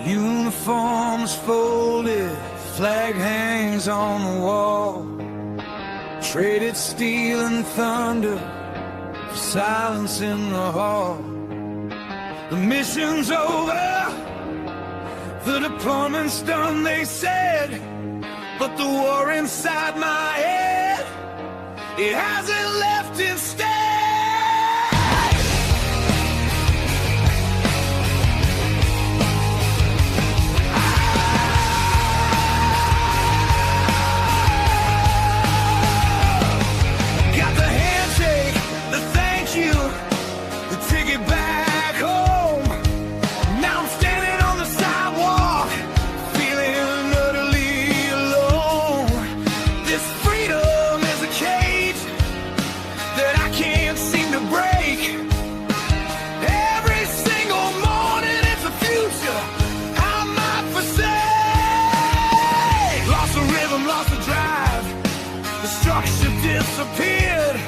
Uniforms folded, flag hangs on the wall. Traded steel and thunder for silence in the hall. The mission's over, the deployment's done, they said. But the war inside my head, it hasn't left instead. Disappeared.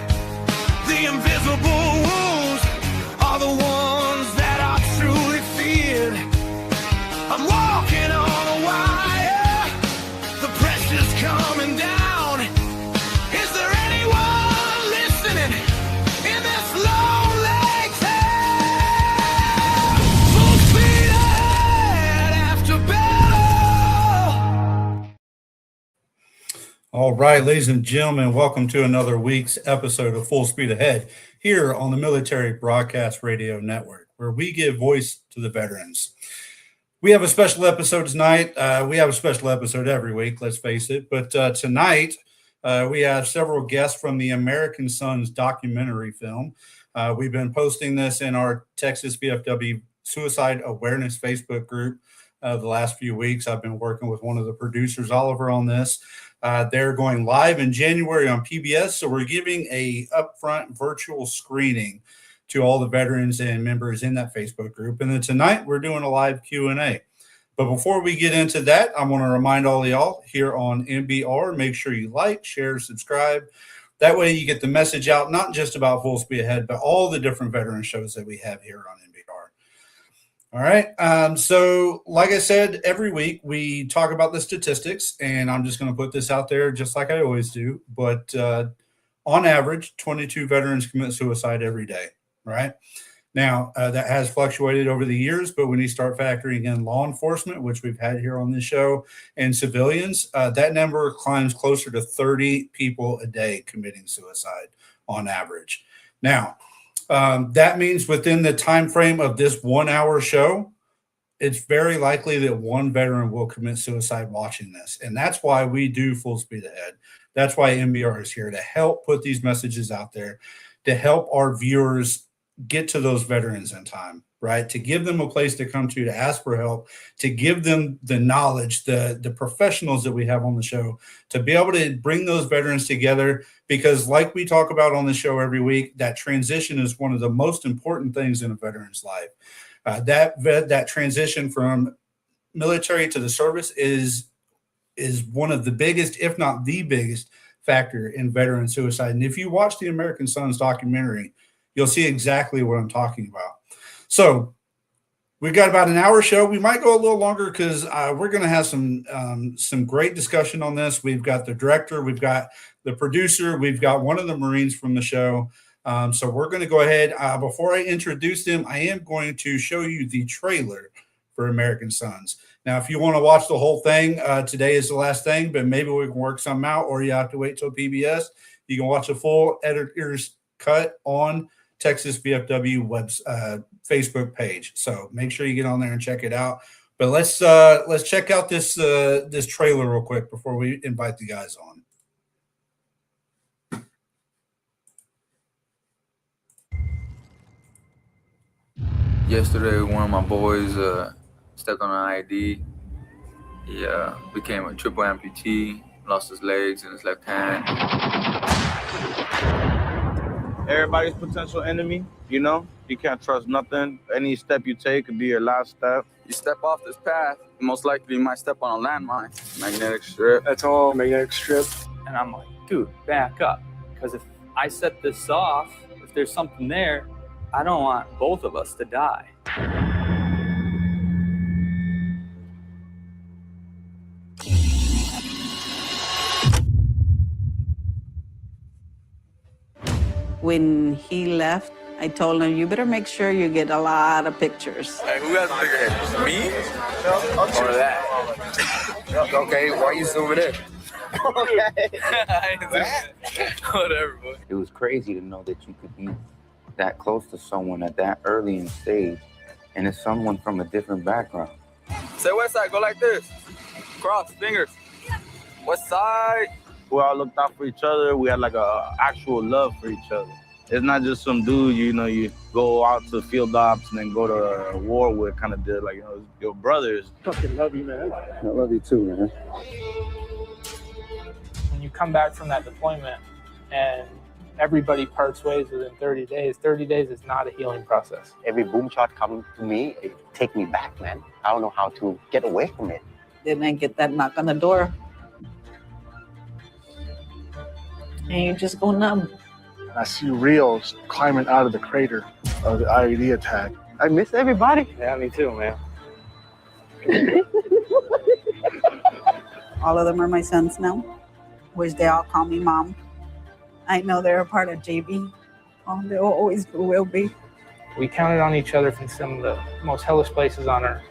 The invisible wounds are the ones that are truly feared. I'm walking on a wire, the pressure's coming down. Is there anyone listening in this lonely town? Full speed ahead after battle. All right, ladies and gentlemen, welcome to another week's episode of Full Speed Ahead here on the Military Broadcast Radio Network, where we give voice to the veterans. We have a special episode tonight. We have a special episode every week, let's face it. But tonight, we have several guests from the American Sons documentary film. We've been posting this in our Texas VFW Suicide Awareness Facebook group the last few weeks. I've been working with one of the producers, Oliver, on this. They're going live in January on PBS, so we're giving a upfront virtual screening to all the veterans and members in that Facebook group. And then tonight, we're doing a live Q&A. But before we get into that, I want to remind all of y'all here on MBR, make sure you like, share, subscribe. That way you get the message out, not just about Full Speed Ahead, but all the different veteran shows that we have here on MBR. All right. So like I said, every week we talk about the statistics, and I'm just going to put this out there just like I always do. But on average, 22 veterans commit suicide every day. Right now, that has fluctuated over the years. But when you start factoring in law enforcement, which we've had here on this show, and civilians, that number climbs closer to 30 people a day committing suicide on average. Now, that means within the time frame of this 1 hour show, it's very likely that one veteran will commit suicide watching this. And that's why we do Full Speed Ahead. That's why MBR is here to help put these messages out there, to help our viewers get to those veterans in time, right? To give them a place to come to ask for help, to give them the knowledge, the professionals that we have on the show, to be able to bring those veterans together. Because like we talk about on the show every week, that transition is one of the most important things in a veteran's life. That transition from military to the service is one of the biggest, if not the biggest, factor in veteran suicide. And if you watch the American Sons documentary, you'll see exactly what I'm talking about. So we've got about an hour show. We might go a little longer because we're going to have some great discussion on this. We've got the director, we've got the producer, we've got one of the Marines from the show. So we're going to go ahead. Before I introduce them, I am going to show you the trailer for American Sons. Now, if you want to watch the whole thing, today is the last thing, but maybe we can work something out, or you have to wait till PBS. You can watch a full editor's cut on Texas VFW Facebook page. So make sure you get on there and check it out. But let's check out this trailer real quick before we invite the guys on. Yesterday, one of my boys stepped on an ID. He became a triple amputee, lost his legs and his left hand. Everybody's potential enemy, you know? You can't trust nothing. Any step you take could be your last step. You step off this path, most likely you might step on a landmine. Magnetic strip. That's all magnetic strip. And I'm like, dude, back up. Because if I set this off, if there's something there, I don't want both of us to die. When he left, I told him, you better make sure you get a lot of pictures. Hey, who has a bigger head? Me? Or that? Okay, why are you zooming in? Whatever, boy. It was crazy to know that you could be that close to someone at that early in stage, and it's someone from a different background. Say west side, go like this. Cross, fingers. West side. We all looked out for each other. We had like a actual love for each other. It's not just some dude, you go out to field ops and then go to war with kind of deal. Like, your brothers. Fucking love you, man. I love you too, man. When you come back from that deployment and everybody parts ways within 30 days, 30 days is not a healing process. Every boom shot come to me, it take me back, man. I don't know how to get away from it. Then I get that knock on the door. And you just go numb. I see Rios climbing out of the crater of the IED attack. I miss everybody. Yeah, me too, man. All of them are my sons now, which they all call me mom. I know they're a part of JB. They always will be. We counted on each other from some of the most hellish places on earth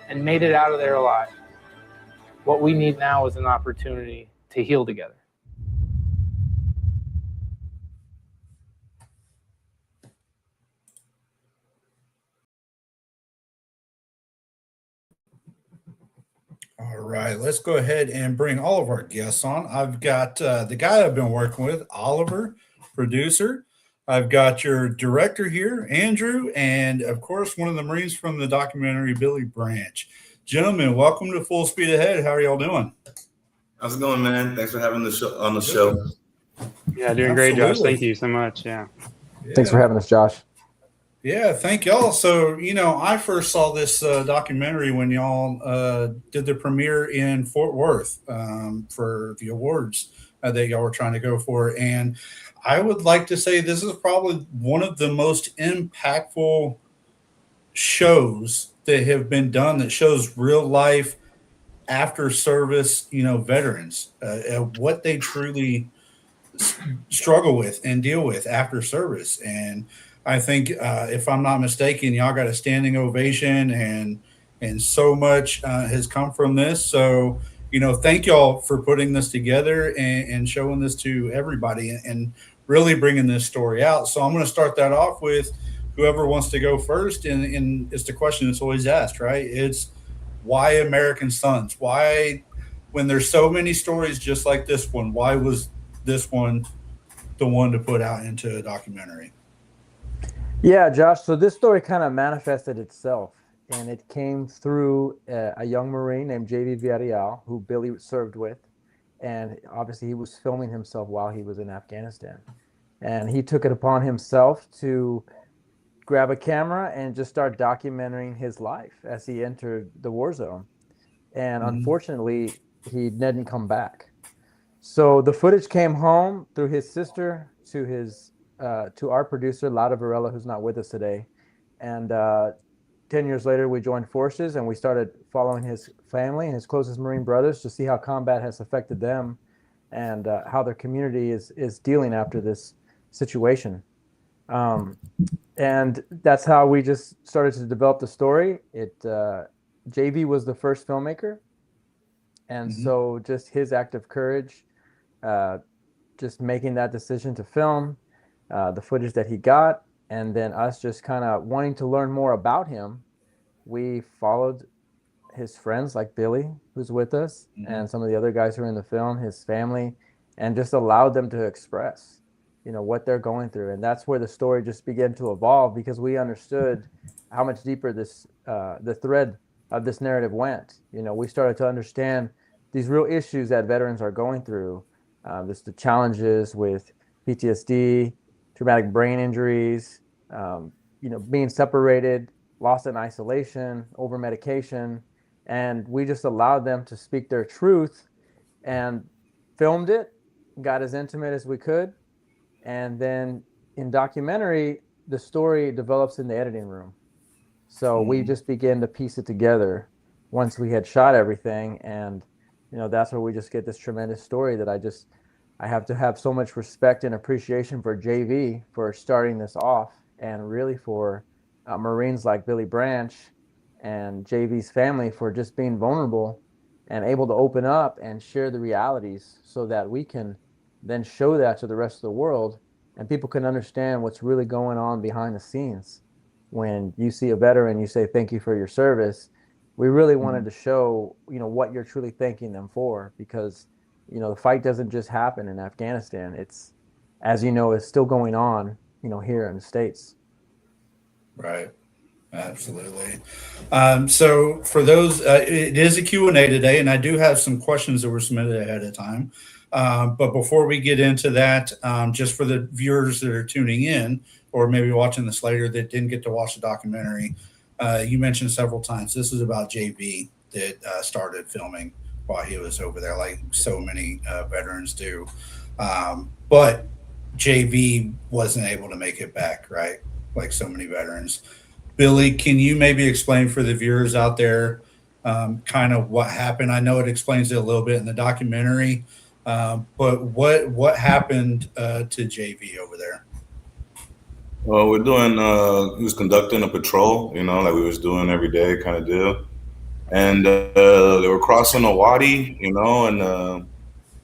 and made it out of there alive. What we need now is an opportunity to heal together. All right, let's go ahead and bring all of our guests on. I've got the guy I've been working with, Oliver, producer. I've got your director here, Andrew, and of course, one of the Marines from the documentary, Billy Branch. Gentlemen, welcome to Full Speed Ahead. How are y'all doing? How's it going, man? Thanks for having the show on the show. Yeah, doing great, Josh. Thank you so much. Yeah. Thanks for having us, Josh. Yeah, thank y'all. So, I first saw this documentary when y'all did the premiere in Fort Worth for the awards that y'all were trying to go for. And I would like to say this is probably one of the most impactful shows that have been done that shows real life after service, veterans, what they truly struggle with and deal with after service. And I think, if I'm not mistaken, y'all got a standing ovation, and so much has come from this. So, thank y'all for putting this together and showing this to everybody and really bringing this story out. So I'm going to start that off with whoever wants to go first. And it's the question that's always asked, right? It's why American Sons? Why, when there's so many stories just like this one, why was this one the one to put out into a documentary? Yeah, Josh. So this story kind of manifested itself, and it came through a young Marine named J.V. Villarreal, who Billy served with. And obviously he was filming himself while he was in Afghanistan. And he took it upon himself to grab a camera and just start documenting his life as he entered the war zone. And unfortunately, he didn't come back. So the footage came home through his sister to our producer, Lada Varela, who's not with us today. And 10 years later, we joined forces and we started following his family and his closest Marine brothers to see how combat has affected them and how their community is dealing after this situation. And that's how we just started to develop the story. JV was the first filmmaker. And so just his act of courage, just making that decision to film the footage that he got, and then us just kind of wanting to learn more about him, we followed his friends like Billy, who's with us, and some of the other guys who are in the film, his family, and just allowed them to express, what they're going through. And that's where the story just began to evolve, because we understood how much deeper this the thread of this narrative went. We started to understand these real issues that veterans are going through, the challenges with PTSD, traumatic brain injuries, being separated, lost in isolation, over medication. And we just allowed them to speak their truth and filmed it, got as intimate as we could. And then in documentary, the story develops in the editing room. So we just began to piece it together once we had shot everything. And, that's where we just get this tremendous story that I just I have to have so much respect and appreciation for JV for starting this off, and really for Marines like Billy Branch and JV's family for just being vulnerable and able to open up and share the realities so that we can then show that to the rest of the world and people can understand what's really going on behind the scenes. When you see a veteran, you say, thank you for your service. We really wanted to show, what you're truly thanking them for, because, the fight doesn't just happen in Afghanistan. It's, as you know, is still going on, here in the States. Right. Absolutely. So for those, it is a Q&A today, and I do have some questions that were submitted ahead of time. But before we get into that, just for the viewers that are tuning in or maybe watching this later that didn't get to watch the documentary, you mentioned several times this is about JV that started filming while he was over there, like so many veterans do. But JV wasn't able to make it back, right? Like so many veterans. Billy, can you maybe explain for the viewers out there kind of what happened? I know it explains it a little bit in the documentary, but what happened to JV over there? Well, we're doing, he was conducting a patrol, like we was doing every day kind of deal. And they were crossing a wadi, and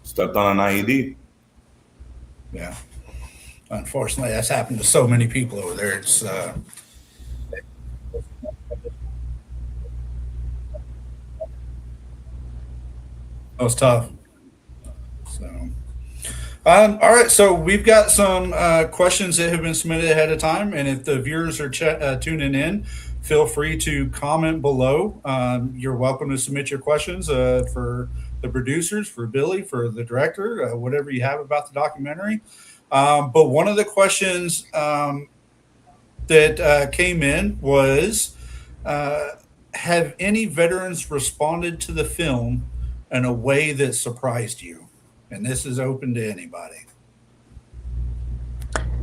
stepped on an IED. Yeah. Unfortunately, that's happened to so many people over there. It's that was tough. So, all right. So we've got some questions that have been submitted ahead of time, and if the viewers are tuning in, feel free to comment below. You're welcome to submit your questions for the producers, for Billy, for the director, whatever you have about the documentary. But one of the questions that came in was, have any veterans responded to the film in a way that surprised you? And this is open to anybody.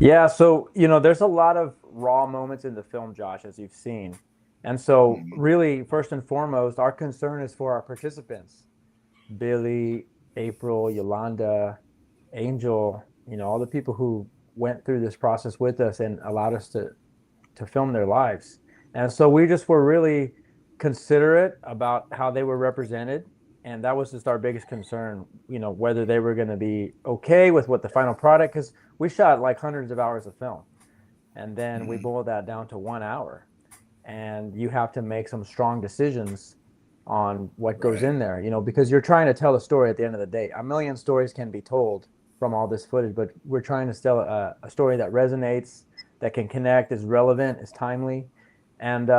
Yeah, so there's a lot of raw moments in the film, Josh, as you've seen. And so really, first and foremost, our concern is for our participants. Billy, April, Yolanda, Angel, all the people who went through this process with us and allowed us to film their lives. And so we just were really considerate about how they were represented. And that was just our biggest concern, whether they were going to be okay with what the final product, because we shot like hundreds of hours of film. And then we boiled that down to 1 hour. And you have to make some strong decisions on what goes in there, because you're trying to tell a story at the end of the day. A million stories can be told from all this footage, but we're trying to tell a story that resonates, that can connect, is relevant, is timely. And,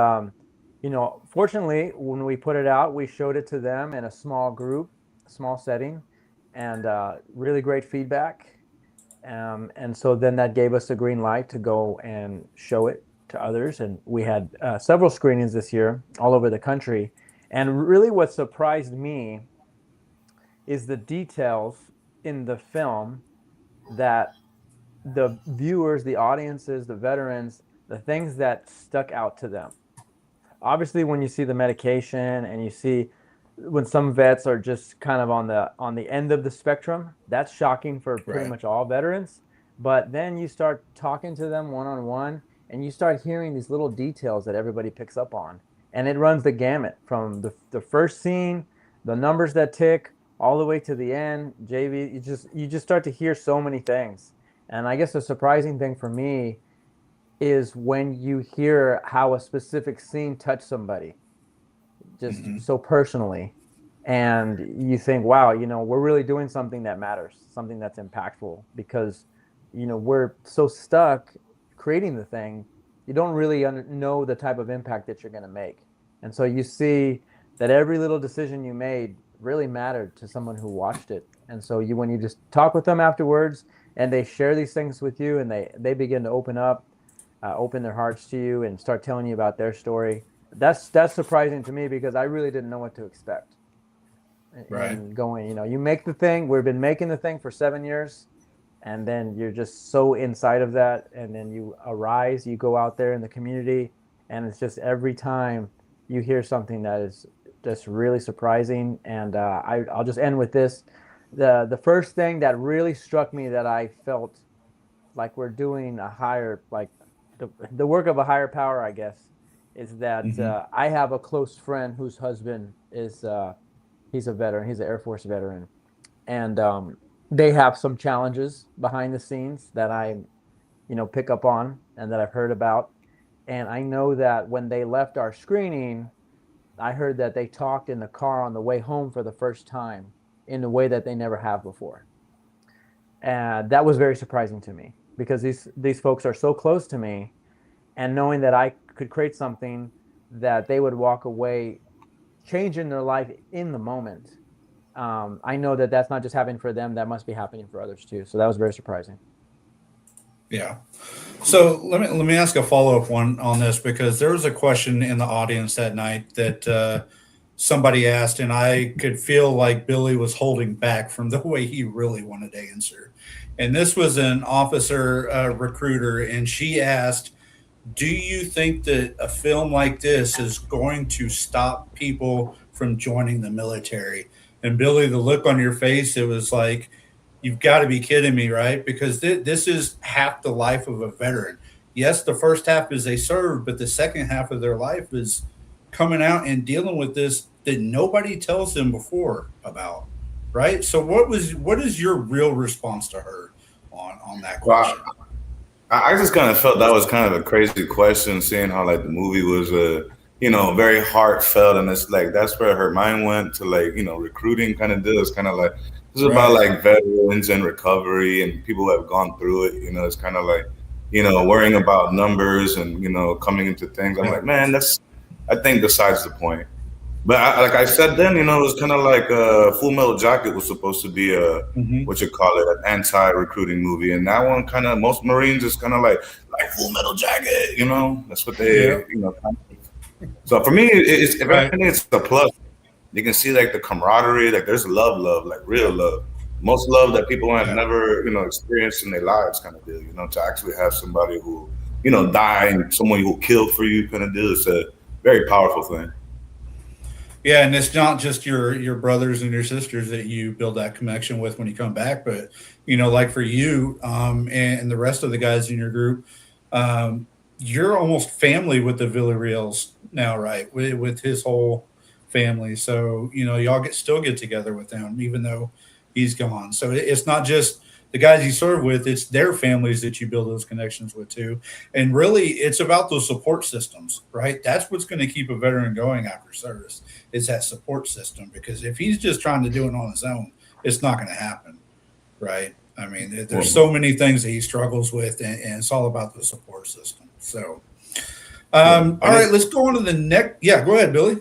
fortunately, when we put it out, we showed it to them in a small group, small setting, and really great feedback. And so then that gave us a green light to go and show it to others. And we had several screenings this year all over the country. And really what surprised me is the details in the film that the viewers, the audiences, the veterans, the things that stuck out to them. Obviously, when you see the medication and you see when some vets are just kind of on the end of the spectrum, that's shocking for pretty much all veterans. But then you start talking to them one-on-one and you start hearing these little details that everybody picks up on. And it runs the gamut from the first scene, the numbers that tick, all the way to the end. JV, you just start to hear so many things. And I guess the surprising thing for me is when you hear how a specific scene touched somebody, just so personally, and you think, wow, we're really doing something that matters, something that's impactful, because we're so stuck creating the thing, you don't really know the type of impact that you're going to make. And so you see that every little decision you made really mattered to someone who watched it. And so when you just talk with them afterwards and they share these things with you and they begin to open up, open their hearts to you and start telling you about their story, that's surprising to me, because I really didn't know what to expect. And going, you make the thing, we've been making the thing for 7 years, and then you're just so inside of that, and then you arise, you go out there in the community, and it's just every time you hear something that is just really surprising. And I'll just end with this. The first thing that really struck me that I felt like we're doing a higher, like the work of a higher power, I guess, is that I have a close friend whose husband is he's a veteran. He's an Air Force veteran, and they have some challenges behind the scenes that I, pick up on and that I've heard about. And I know that when they left our screening, I heard that they talked in the car on the way home for the first time in a way that they never have before. And that was very surprising to me because these folks are so close to me, and knowing that I could create something that they would walk away changing their life in the moment. I know that that's not just happening for them, that must be happening for others too. So that was very surprising. Yeah. So let me ask a follow-up one on this, because there was a question in the audience that night that somebody asked, and I could feel like Billy was holding back from the way he really wanted to answer. And this was an officer recruiter, and she asked, do you think that a film like this is going to stop people from joining the military? And Billy, the look on your face, it was like, you've got to be kidding me, right? Because this is half the life of a veteran. Yes, the first half is they serve, but the second half of their life is coming out and dealing with this that nobody tells them before about, right? So what is your real response to her on that question? Well, I just kind of felt that was kind of a crazy question, seeing how like the movie was very heartfelt, and it's like that's where her mind went to, like, recruiting kind of deal. It's kind of like this is about like veterans and recovery and people who have gone through it. It's kind of like worrying about numbers and coming into things. I'm like, man, I think besides the point. But like I said then, it was kind of like Full Metal Jacket was supposed to be what you call it, an anti-recruiting movie, and that one kind of, most Marines is kind of like Full Metal Jacket, that's what they, So for me, if anything, it's a plus. You can see like the camaraderie, like there's love, like real love, most love that people have never, experienced in their lives, kind of deal. To actually have somebody who, die and someone who killed for you, kind of deal. It's a very powerful thing. Yeah, and it's not just your brothers and your sisters that you build that connection with when you come back, but like for you and the rest of the guys in your group, you're almost family with the Villarreals now, right? With his whole family, so y'all still get together with them even though he's gone. So it's not just the guys you serve with, it's their families that you build those connections with too. And really, it's about those support systems, right? That's what's going to keep a veteran going after service, is that support system. Because if he's just trying to do it on his own, it's not going to happen, right? I mean, there's so many things that he struggles with, and it's all about the support system. So, all right, let's go on to the next. Yeah, go ahead, Billy.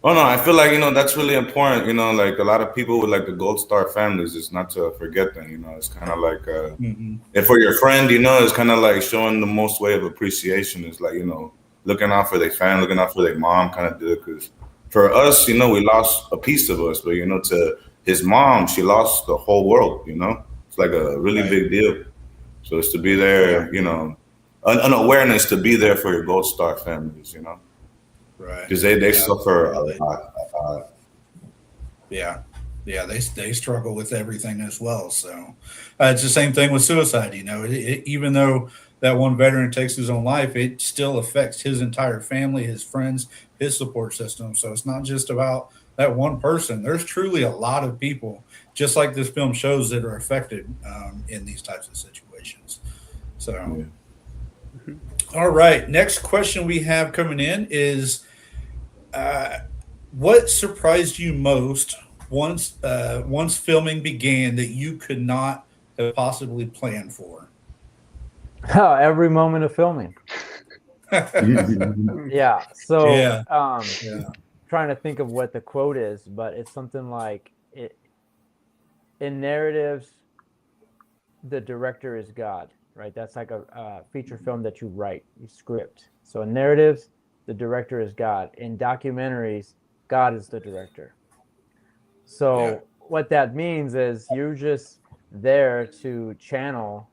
Oh no, I feel like that's really important. Like a lot of people with like the Gold Star families, it's not to forget them. It's kind of like, and for your friend, it's kind of like showing the most way of appreciation is like looking out for their family, looking out for their mom, kind of do. Because for us, we lost a piece of us, but to his mom, she lost the whole world. It's like a really big deal. So it's to be there, an awareness to be there for your Gold Star families, Right. Because they suffer a lot. Yeah, they struggle with everything as well. So it's the same thing with suicide. Even though that one veteran takes his own life, it still affects his entire family, his friends, his support system. So it's not just about that one person. There's truly a lot of people, just like this film shows, that are affected in these types of situations. So, all right. Next question we have coming in is, what surprised you most once filming began that you could not have possibly planned for? Oh, every moment of filming. Yeah. So, trying to think of what the quote is, but it's something like, in narratives, the director is God, right? That's like a feature film that you write, you script. So in narratives, the director is God. In documentaries, God is the director. So what that means is you're just there to channel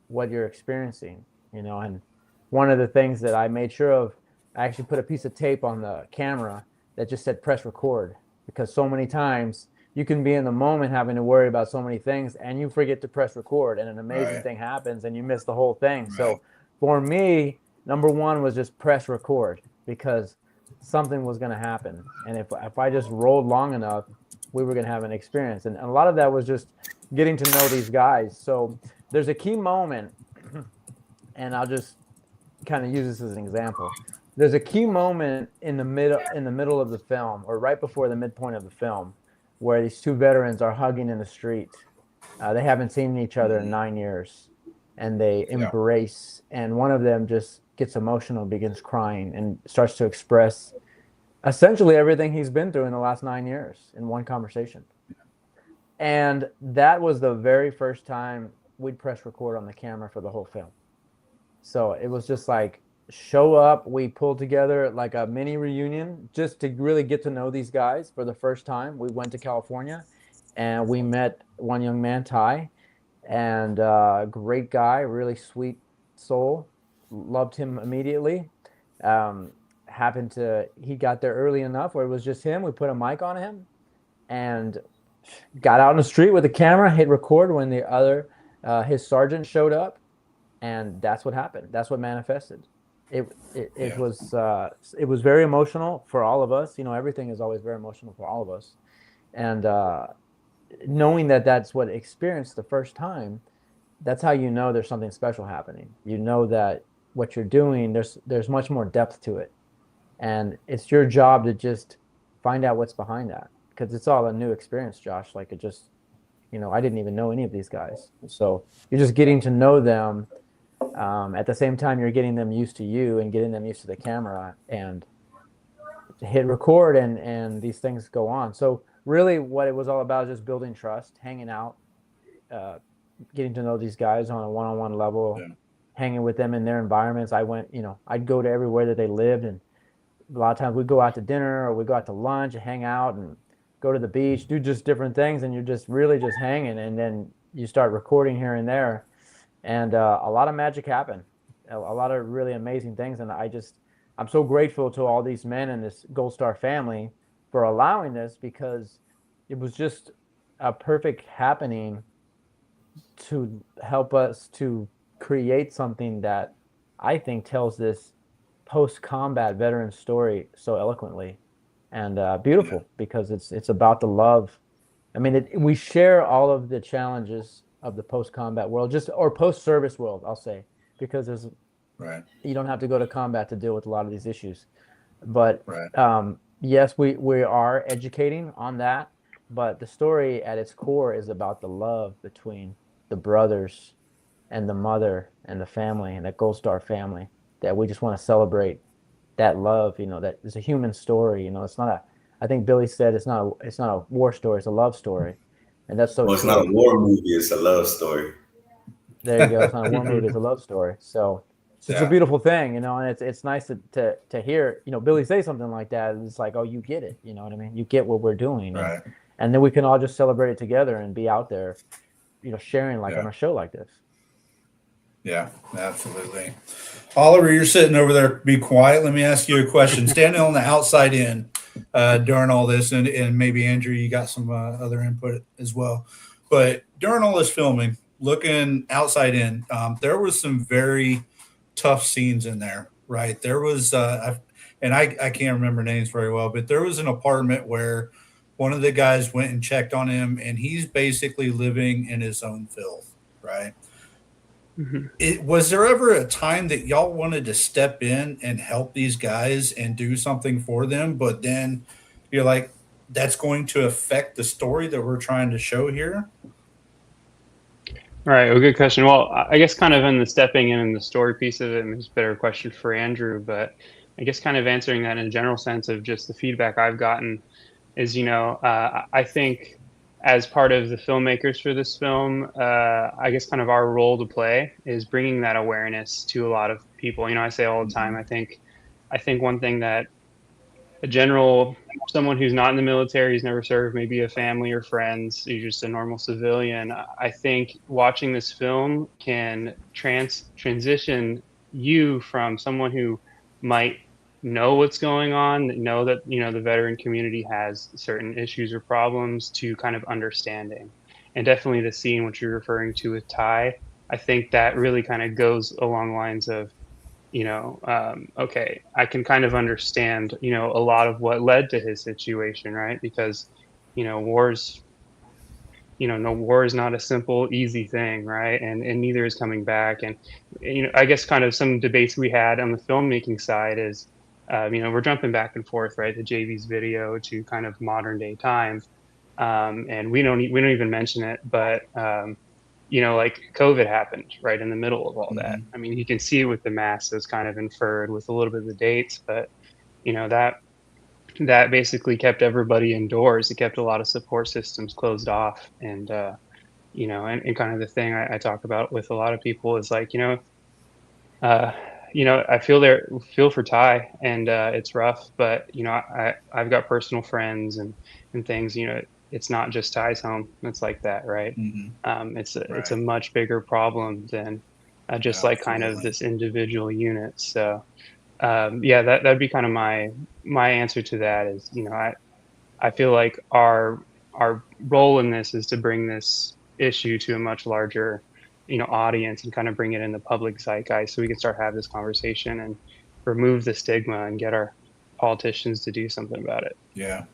what you're experiencing, and one of the things that I made sure of, I actually put a piece of tape on the camera that just said press record, because so many times you can be in the moment having to worry about so many things, and you forget to press record, and an amazing thing happens, and you miss the whole thing. So for me, number one was just press record, because something was going to happen, and if I just rolled long enough, we were going to have an experience. And a lot of that was just getting to know these guys. So there's a key moment, and I'll just kind of use this as an example. There's a key moment in the middle of the film, or right before the midpoint of the film, where these two veterans are hugging in the street. They haven't seen each other in 9 years, and they embrace, and one of them just gets emotional, begins crying, and starts to express essentially everything he's been through in the last 9 years in one conversation. And that was the very first time we'd press record on the camera for the whole film. So it was just like, show up. We pulled together like a mini reunion just to really get to know these guys for the first time. We went to California and we met one young man, Ty, and great guy, really sweet soul. Loved him immediately. He got there early enough where it was just him. We put a mic on him and got out in the street with the camera, hit record when the other, his sergeant showed up, and that's what happened. That's what manifested. It was very emotional for all of us. Everything is always very emotional for all of us. And knowing that that's what experienced the first time, that's how you know there's something special happening. You know that what you're doing, there's much more depth to it. And it's your job to just find out what's behind that, because it's all a new experience, Josh. Like, it just, I didn't even know any of these guys. So you're just getting to know them. At the same time, you're getting them used to you and getting them used to the camera, and to hit record, and these things go on. So really what it was all about is just building trust, hanging out, getting to know these guys on a one-on-one level, hanging with them in their environments. I'd go to everywhere that they lived, and a lot of times we'd go out to dinner or we'd go out to lunch and hang out and go to the beach, do just different things, and you're just really just hanging, and then you start recording here and there, and a lot of magic happened, a lot of really amazing things. And I'm so grateful to all these men and this Gold Star family for allowing this, because it was just a perfect happening to help us to create something that I think tells this post-combat veteran story so eloquently and beautiful, because it's about the love. I mean, we share all of the challenges of the post-combat world, or post-service world, I'll say, because you don't have to go to combat to deal with a lot of these issues. But yes, we are educating on that, but the story at its core is about the love between the brothers and the mother and the family, and that Gold Star family, that we just want to celebrate that love. That is a human story. It's not I think Billy said it's not a war story, it's a love story. And that's so true. It's not a war movie, it's a love story. There you go. It's not a war movie, it's a love story. So it's a beautiful thing, and it's nice to hear, Billy say something like that. It's like, oh, you get it. You know what I mean? You get what we're doing. And then we can all just celebrate it together and be out there, sharing on a show like this. Yeah, absolutely. Oliver, you're sitting over there. Be quiet. Let me ask you a question. Standing on the outside in during all this, and maybe Andrew, you got some other input as well. But during all this filming, looking outside in, there was some very tough scenes in there, right? There was, I can't remember names very well, but there was an apartment where one of the guys went and checked on him, and he's basically living in his own filth, right? Mm-hmm. Was there ever a time that y'all wanted to step in and help these guys and do something for them, but then you're like, that's going to affect the story that we're trying to show here? All right. Well, good question. Well, I guess kind of in the stepping in and the story piece of it, and it's a better question for Andrew, but I guess kind of answering that in a general sense of just the feedback I've gotten is, I think as part of the filmmakers for this film, I guess kind of our role to play is bringing that awareness to a lot of people. I say all the time, I think one thing that someone who's not in the military, who's never served, maybe a family or friends, you're just a normal civilian, I think watching this film can transition you from someone who might know what's going on, know that, the veteran community has certain issues or problems, to kind of understanding. And definitely the scene which you're referring to with Ty, I think that really kind of goes along lines of, okay, I can kind of understand, a lot of what led to his situation, right? Because, wars, no, war is not a simple, easy thing, right? And neither is coming back. And, I guess kind of some debates we had on the filmmaking side is, we're jumping back and forth, right? The JV's video to kind of modern day time. And we don't even mention it, but, like COVID happened right in the middle of all that. I mean, you can see it with the masses kind of inferred with a little bit of the dates, but, that basically kept everybody indoors. It kept a lot of support systems closed off. And, and kind of the thing I talk about with a lot of people is like, uh, I feel for Ty, and it's rough, but I've got personal friends and things. It's not just Ty's home. It's like that, right? It's a much bigger problem than just like kind of this individual unit. So yeah, that'd be kind of my answer to that. Is I feel like our role in this is to bring this issue to a much larger audience and kind of bring it in the public zeitgeist so we can start having this conversation and remove the stigma and get our politicians to do something about it. Yeah.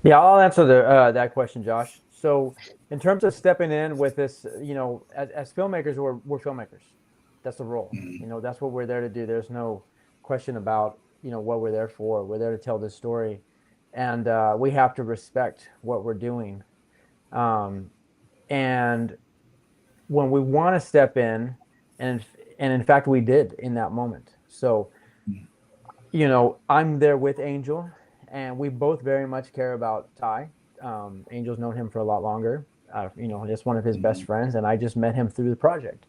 I'll answer that question, Josh. So in terms of stepping in with this, as filmmakers, we're filmmakers. That's the role. That's what we're there to do. There's no question about what we're there for. We're there to tell this story, and we have to respect what we're doing. And when we want to step in, and in fact we did in that moment. So I'm there with Angel, and we both very much care about Ty. Angel's known him for a lot longer. Just one of his best friends, and I just met him through the project.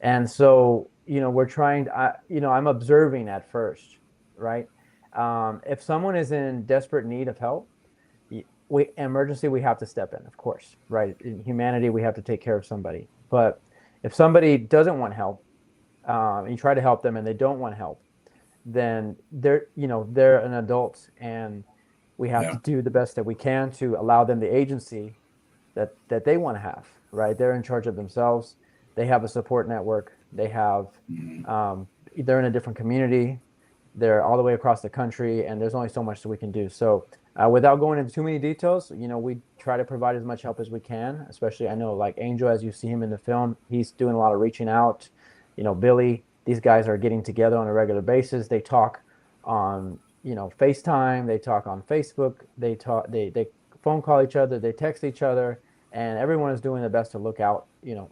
And so, we're trying to, I'm observing at first, right? If someone is in desperate need of help, we have to step in, of course, right? In humanity, we have to take care of somebody. But if somebody doesn't want help, and you try to help them and they don't want help, then they're an adult, and we have to do the best that we can to allow them the agency that they want to have, right? They're in charge of themselves. They have a support network. They have, they're in a different community. They're all the way across the country, and there's only so much that we can do. So without going into too many details, we try to provide as much help as we can, especially I know like Angel, as you see him in the film, he's doing a lot of reaching out. Billy, these guys are getting together on a regular basis. They talk on, FaceTime, they talk on Facebook, they phone call each other, they text each other, and everyone is doing their best to look out,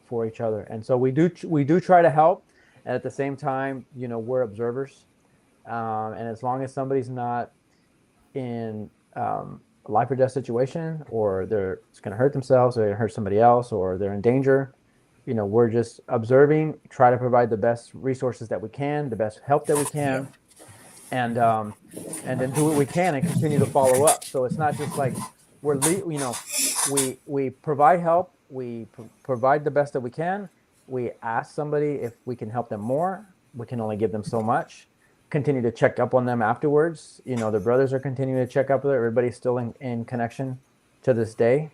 for each other. And so we do try to help. And at the same time, we're observers. And as long as somebody's not in a life or death situation, or they're going to hurt themselves, or they hurt somebody else, or they're in danger, we're just observing, try to provide the best resources that we can, the best help that we can, and then do what we can and continue to follow up. So it's not just like we provide help, we provide the best that we can. We ask somebody if we can help them more. We can only give them so much. Continue to check up on them afterwards. The brothers are continuing to check up with her. Everybody's still in connection to this day.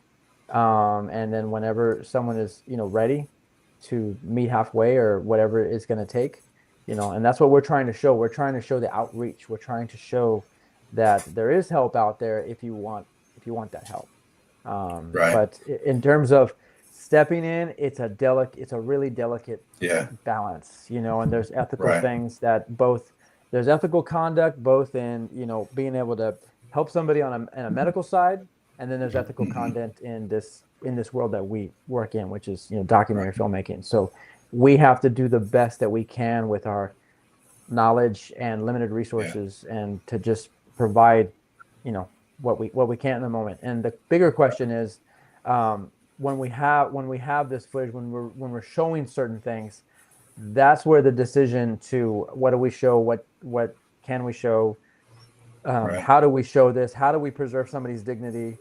And then whenever someone is, ready to meet halfway or whatever it's going to take, and that's what we're trying to show. We're trying to show the outreach. We're trying to show that there is help out there if you want that help. But in terms of stepping in, it's a really delicate balance, and there's ethical things that there's ethical conduct, both in, being able to help somebody on a medical side. And then there's ethical content in this world that we work in, which is, documentary filmmaking. So we have to do the best that we can with our knowledge and limited resources, and to just provide, what we can in the moment. And the bigger question is, when we have this footage, when we're showing certain things, that's where the decision to what do we show, what can we show, how do we show this, how do we preserve somebody's dignity,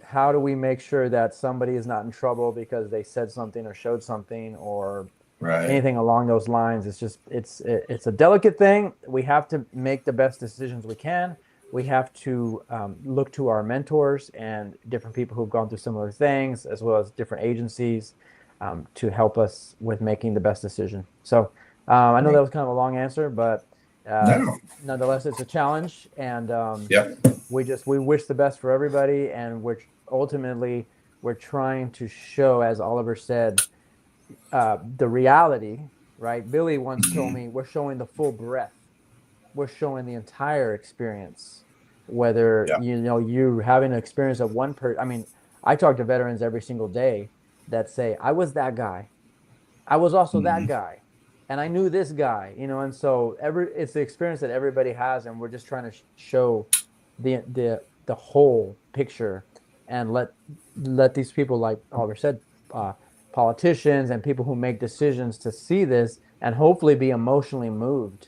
how do we make sure that somebody is not in trouble because they said something or showed something, or anything along those lines. It's just it's a delicate thing. We have to make the best decisions we can. We have to look to our mentors and different people who've gone through similar things, as well as different agencies, to help us with making the best decision. So I know that was kind of a long answer, but nonetheless, it's a challenge, and we wish the best for everybody, and we're trying to show, as Oliver said, the reality, right? Billy once told me we're showing the full breadth. We're showing the entire experience, whether you're having an experience of one person. I mean, I talk to veterans every single day that say, I was that guy. I was also that guy. And I knew this guy, and so it's the experience that everybody has, and we're just trying to show the whole picture, and let these people, like Oliver said, politicians and people who make decisions, to see this and hopefully be emotionally moved.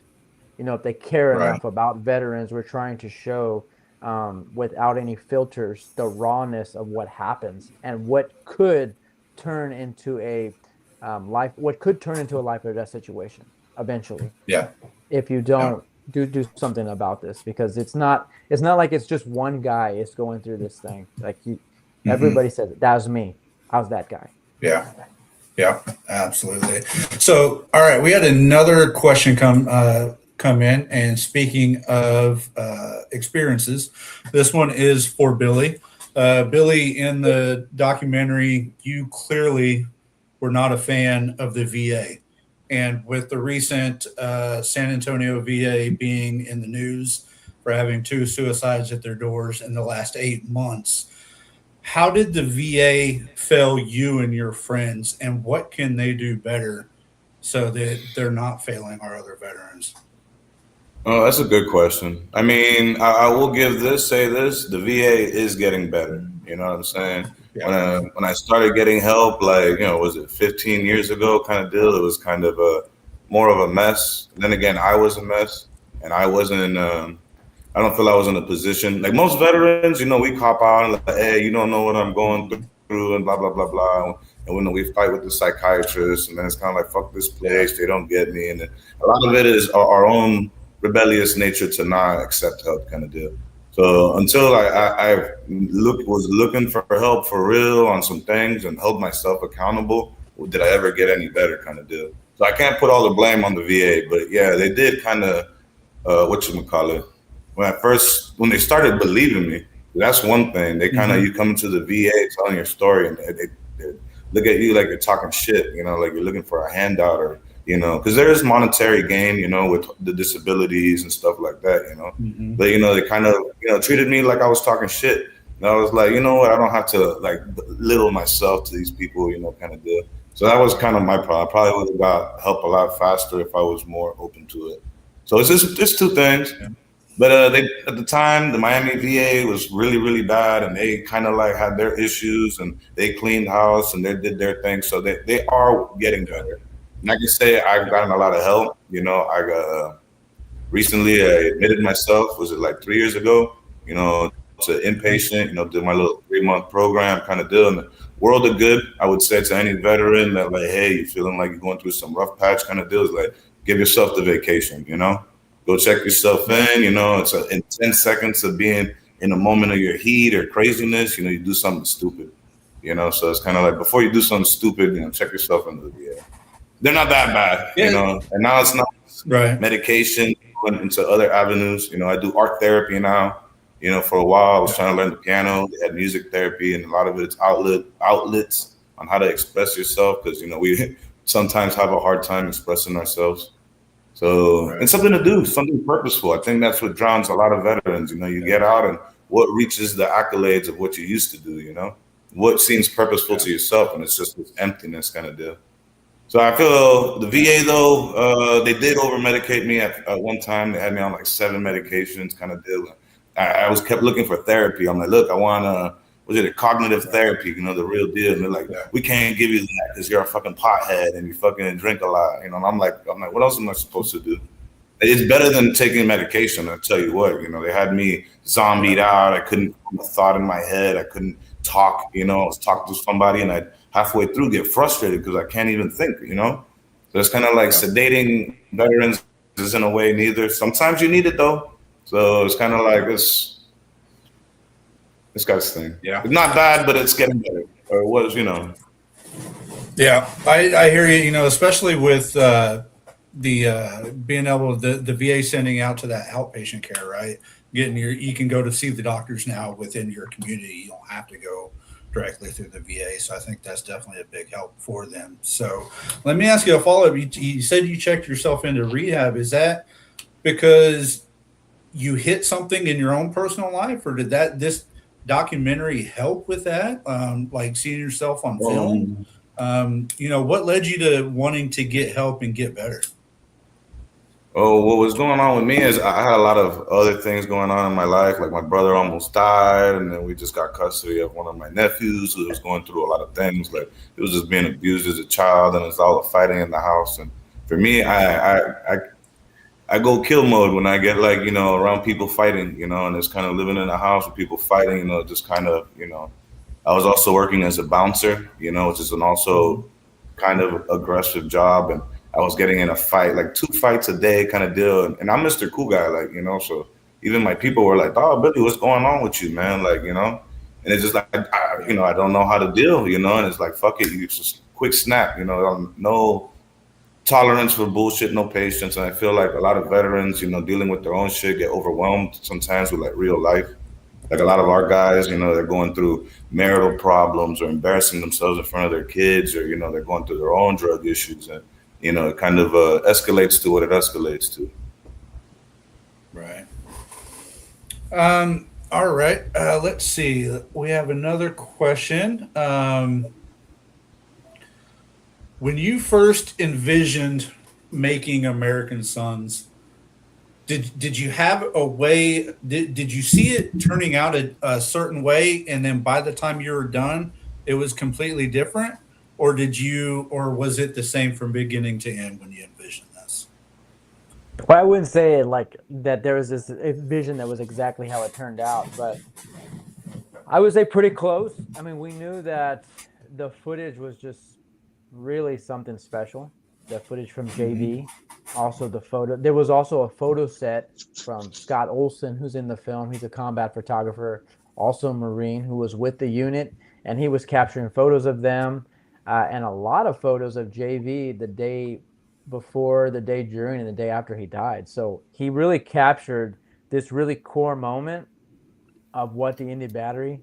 If they care enough about veterans, we're trying to show without any filters the rawness of what happens and what could turn into a life or death situation eventually. If you don't do something about this, because it's not like it's just one guy is going through this thing. Like everybody says, that was me. I was that guy. Yeah, absolutely. So, all right, we had another question come in, and speaking of experiences, this one is for Billy. Billy, in the documentary, you clearly were not a fan of the VA. And with the recent San Antonio VA being in the news for having 2 suicides at their doors in the last 8 months, how did the VA fail you and your friends, and what can they do better so that they're not failing our other veterans? Oh, that's a good question. I mean, I will say this, the VA is getting better. You know what I'm saying? When I started getting help, like, was it 15 years ago kind of deal? It was kind of more of a mess. And then again, I was a mess, and I wasn't, I don't feel I was in a position, like most veterans, we cop out and like, hey, you don't know what I'm going through and blah, blah, blah, blah. And when we fight with the psychiatrist, and then it's kind of like, fuck this place, they don't get me. And a lot of it is our own rebellious nature to not accept help kind of deal. So until I was looking for help for real on some things and held myself accountable, did I ever get any better kind of deal. So I can't put all the blame on the VA, but yeah, they did kind of, whatchamacallit, when they started believing me, that's one thing. They kind of, you come to the VA telling your story, and they look at you like you're talking shit, like you're looking for a handout, or, because there is monetary gain, with the disabilities and stuff like that, But, they kind of, treated me like I was talking shit. And I was like, you know what, I don't have to like belittle myself to these people, kind of deal. So that was kind of my problem. I probably would have got help a lot faster if I was more open to it. So it's 2 things. But they, at the time, the Miami VA was really, really bad, and they kind of like had their issues, and they cleaned house and they did their thing. So they are getting better. And I can say I've gotten a lot of help. I got recently I admitted myself, was it like 3 years ago, to inpatient, did my little 3-month program kind of deal. And the world of good, I would say to any veteran that like, hey, you feeling like you're going through some rough patch kind of deals, like give yourself the vacation, Go check yourself in, it's in 10 seconds of being in a moment of your heat or craziness, you do something stupid, so it's kind of like before you do something stupid, check yourself into the VA. They're not that bad, and now it's not medication, went into other avenues. I do art therapy now, for a while I was trying to learn the piano. They had music therapy, and a lot of it's outlets on how to express yourself, because, we sometimes have a hard time expressing ourselves. So, and something to do, something purposeful. I think that's what drowns a lot of veterans. You get out, and what reaches the accolades of what you used to do, what seems purposeful to yourself, and it's just this emptiness kind of deal. So I feel the VA, though, they did over-medicate me at one time. They had me on like 7 medications kind of deal. I kept looking for therapy. I'm like, look, I want a cognitive therapy, the real deal. And they're like, we can't give you that because you're a fucking pothead and you fucking drink a lot. And I'm like, what else am I supposed to do? It's better than taking medication. I'll tell you what, they had me zombied out. I couldn't put a thought in my head. I couldn't talk, I was talking to somebody and I'd halfway through get frustrated because I can't even think, So it's kind of like sedating veterans is in a way neither. Sometimes you need it though. So it's kind of like it's got its thing. Yeah. It's not bad, but it's getting better. Or it was, Yeah, I hear you. You know, especially with the being able the VA sending out to that outpatient care, right? You can go to see the doctors now within your community. You don't have to go directly through the VA. So I think that's definitely a big help for them. So let me ask you a follow up. You said you checked yourself into rehab. Is that because you hit something in your own personal life, or did this documentary help with that? Like seeing yourself on film? What led you to wanting to get help and get better? Oh, what was going on with me is I had a lot of other things going on in my life. Like my brother almost died, and then we just got custody of one of my nephews who was going through a lot of things. Like he was just being abused as a child, and it's all the fighting in the house. And for me, I go kill mode when I get around people fighting, and it's kind of living in a house with people fighting, just kind of, I was also working as a bouncer, which is an also kind of aggressive job. And I was getting in a fight, like 2 fights a day kind of deal. And I'm Mr. Cool Guy, so even my people were like, "Oh, Billy, what's going on with you, man?" And it's just like, I don't know how to deal, and it's like, fuck it, you just quick snap, no tolerance for bullshit, no patience. And I feel like a lot of veterans, dealing with their own shit, get overwhelmed sometimes with like real life. Like a lot of our guys, they're going through marital problems or embarrassing themselves in front of their kids, or, they're going through their own drug issues. And, it kind of escalates to what it escalates to. Right. All right. Let's see. We have another question. When you first envisioned making American Sons, did you have a way? Did you see it turning out a certain way, and then by the time you were done, it was completely different, or was it the same from beginning to end when you envisioned this? Well, I wouldn't say like that there was this vision that was exactly how it turned out, but I would say pretty close. I mean, we knew that the footage was just really something special. The footage from JV, also the photo. There was also a photo set from Scott Olson, who's in the film. He's a combat photographer, also a Marine who was with the unit, and he was capturing photos of them and a lot of photos of JV the day before, the day during, and the day after he died. So he really captured this really core moment of what the Indy Battery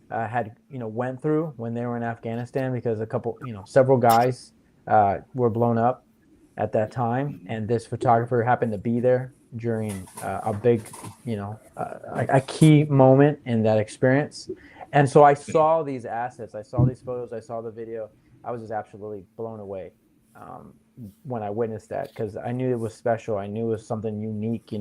had went through when they were in Afghanistan, because several guys were blown up at that time, and this photographer happened to be there during a big a key moment in that experience. And so I saw these assets, I saw these photos, I saw the video. I was just absolutely blown away when I witnessed that, because I knew it was special. I knew it was something unique,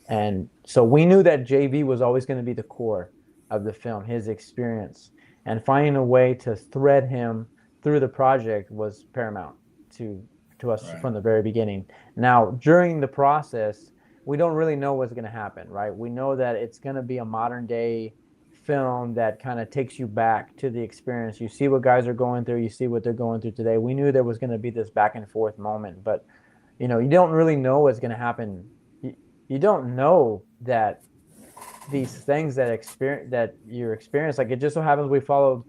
and so we knew that JV was always going to be the core of the film, his experience, and finding a way to thread him through the project was paramount to us from the very beginning. Now, during the process, we don't really know what's going to happen, right? We know that it's going to be a modern day film that kind of takes you back to the experience. You see what guys are going through, you see what they're going through today. We knew there was going to be this back and forth moment, but you don't really know what's going to happen. You don't know that these things that you're experiencing, like it just so happens we followed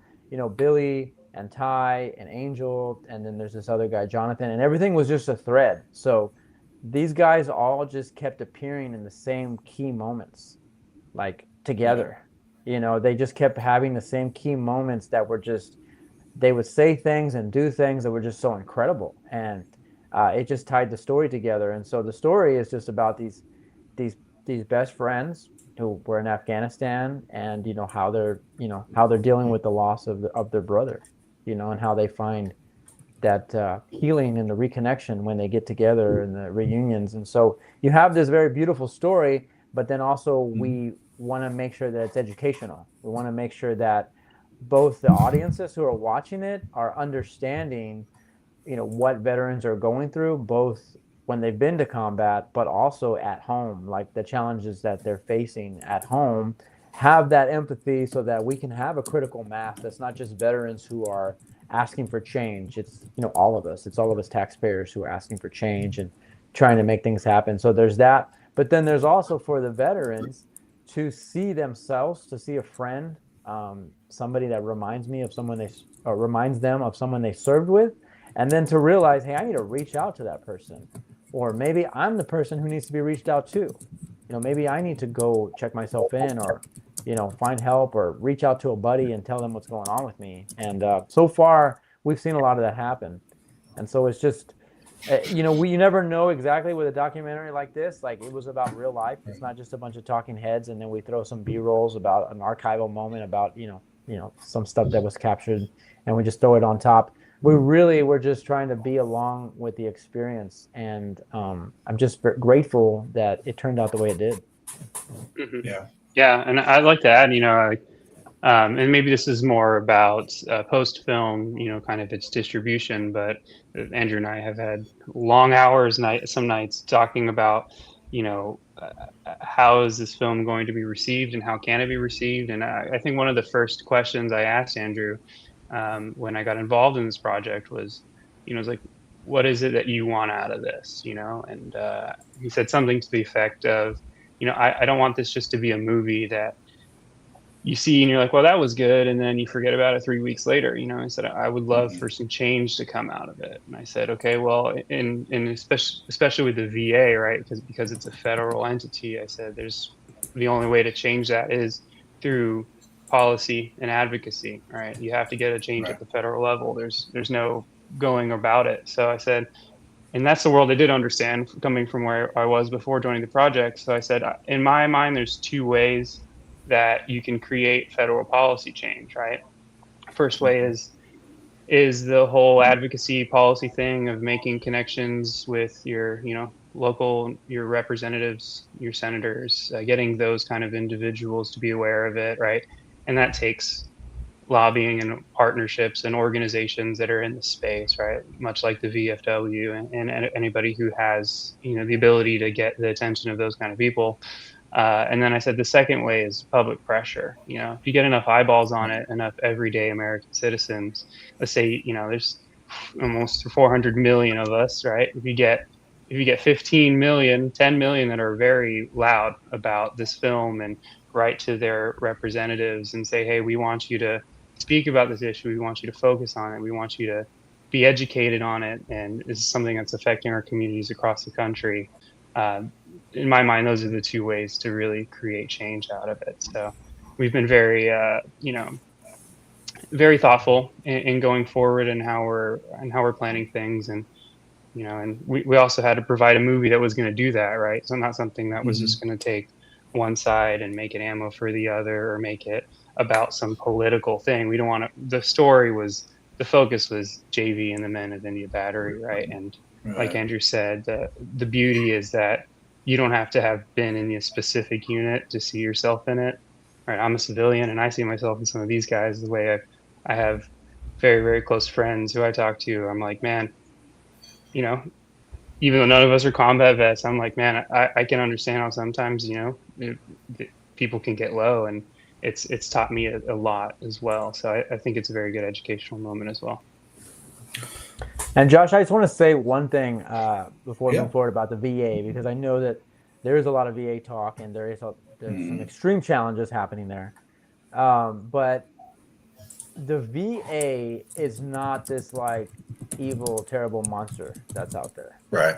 Billy and Ty and Angel, and then there's this other guy Jonathan, and everything was just a thread. So these guys all just kept appearing in the same key moments, like together. They just kept having the same key moments that were just, they would say things and do things that were just so incredible, and it just tied the story together. And so the story is just about these best friends who were in Afghanistan, and how they're dealing with the loss of their brother, and how they find that healing and the reconnection when they get together and the reunions. And so you have this very beautiful story, but then also we want to make sure that it's educational. We want to make sure that both the audiences who are watching it are understanding, what veterans are going through, both when they've been to combat, but also at home, like the challenges that they're facing at home. Have that empathy so that we can have a critical mass that's not just veterans who are asking for change. It's all of us. It's all of us taxpayers who are asking for change and trying to make things happen. So there's that. But then there's also for the veterans to see themselves, to see a friend, somebody that reminds me of someone reminds them of someone they served with, and then to realize, hey, I need to reach out to that person, or maybe I'm the person who needs to be reached out to. Maybe I need to go check myself in, or find help, or reach out to a buddy and tell them what's going on with me. And so far, we've seen a lot of that happen. And so it's just, you never know exactly with a documentary like this. Like, it was about real life. It's not just a bunch of talking heads, and then we throw some B-rolls about an archival moment about some stuff that was captured, and we just throw it on top. We're just trying to be along with the experience, and I'm just grateful that it turned out the way it did. Mm-hmm. Yeah, and I'd like to add, and maybe this is more about post-film, kind of its distribution, but Andrew and I have had long hours, some nights, talking about, how is this film going to be received and how can it be received? And I think one of the first questions I asked Andrew when I got involved in this project was, was like, what is it that you want out of this? And he said something to the effect of, I don't want this just to be a movie that you see and you're like, well, that was good, and then you forget about it 3 weeks later. I said, I would love for some change to come out of it. And I said, okay, well, in especially with the VA, right, because it's a federal entity, I said, the only way to change that is through policy and advocacy, right? You have to get a change at the federal level. There's no going about it. So I said, and that's the world I did understand coming from where I was before joining the project. So I said, in my mind, there's two ways that you can create federal policy change, right? First way is the whole advocacy policy thing of making connections with your, local, your representatives, your senators, getting those kind of individuals to be aware of it, right? And that takes lobbying and partnerships and organizations that are in the space, right? Much like the VFW and anybody who has, the ability to get the attention of those kind of people. And then I said the second way is public pressure. If you get enough eyeballs on it, enough everyday American citizens, let's say, there's almost 400 million of us, right? If you get 15 million, 10 million that are very loud about this film and write to their representatives and say, hey, we want you to speak about this issue. We want you to focus on it. We want you to be educated on it. And this is something that's affecting our communities across the country. In my mind, those are the two ways to really create change out of it. So we've been very, very thoughtful in going forward and how we're planning things. And, and we also had to provide a movie that was going to do that, right? So not something that was just going to take one side and make it ammo for the other, or make it about some political thing. We don't want to, the focus was JV and the men of India Battery, right? And like Andrew said, the beauty is that you don't have to have been in a specific unit to see yourself in it. Right? I'm a civilian, and I see myself in some of these guys the way I have very, very close friends who I talk to. I'm like, man, even though none of us are combat vets, I'm like, man, I can understand how sometimes, people can get low, and it's taught me a lot as well. So I think it's a very good educational moment as well. And Josh, I just want to say one thing before we move forward about the VA, because I know that there is a lot of VA talk, and there's some extreme challenges happening there. But the VA is not this like evil, terrible monster that's out there. Right.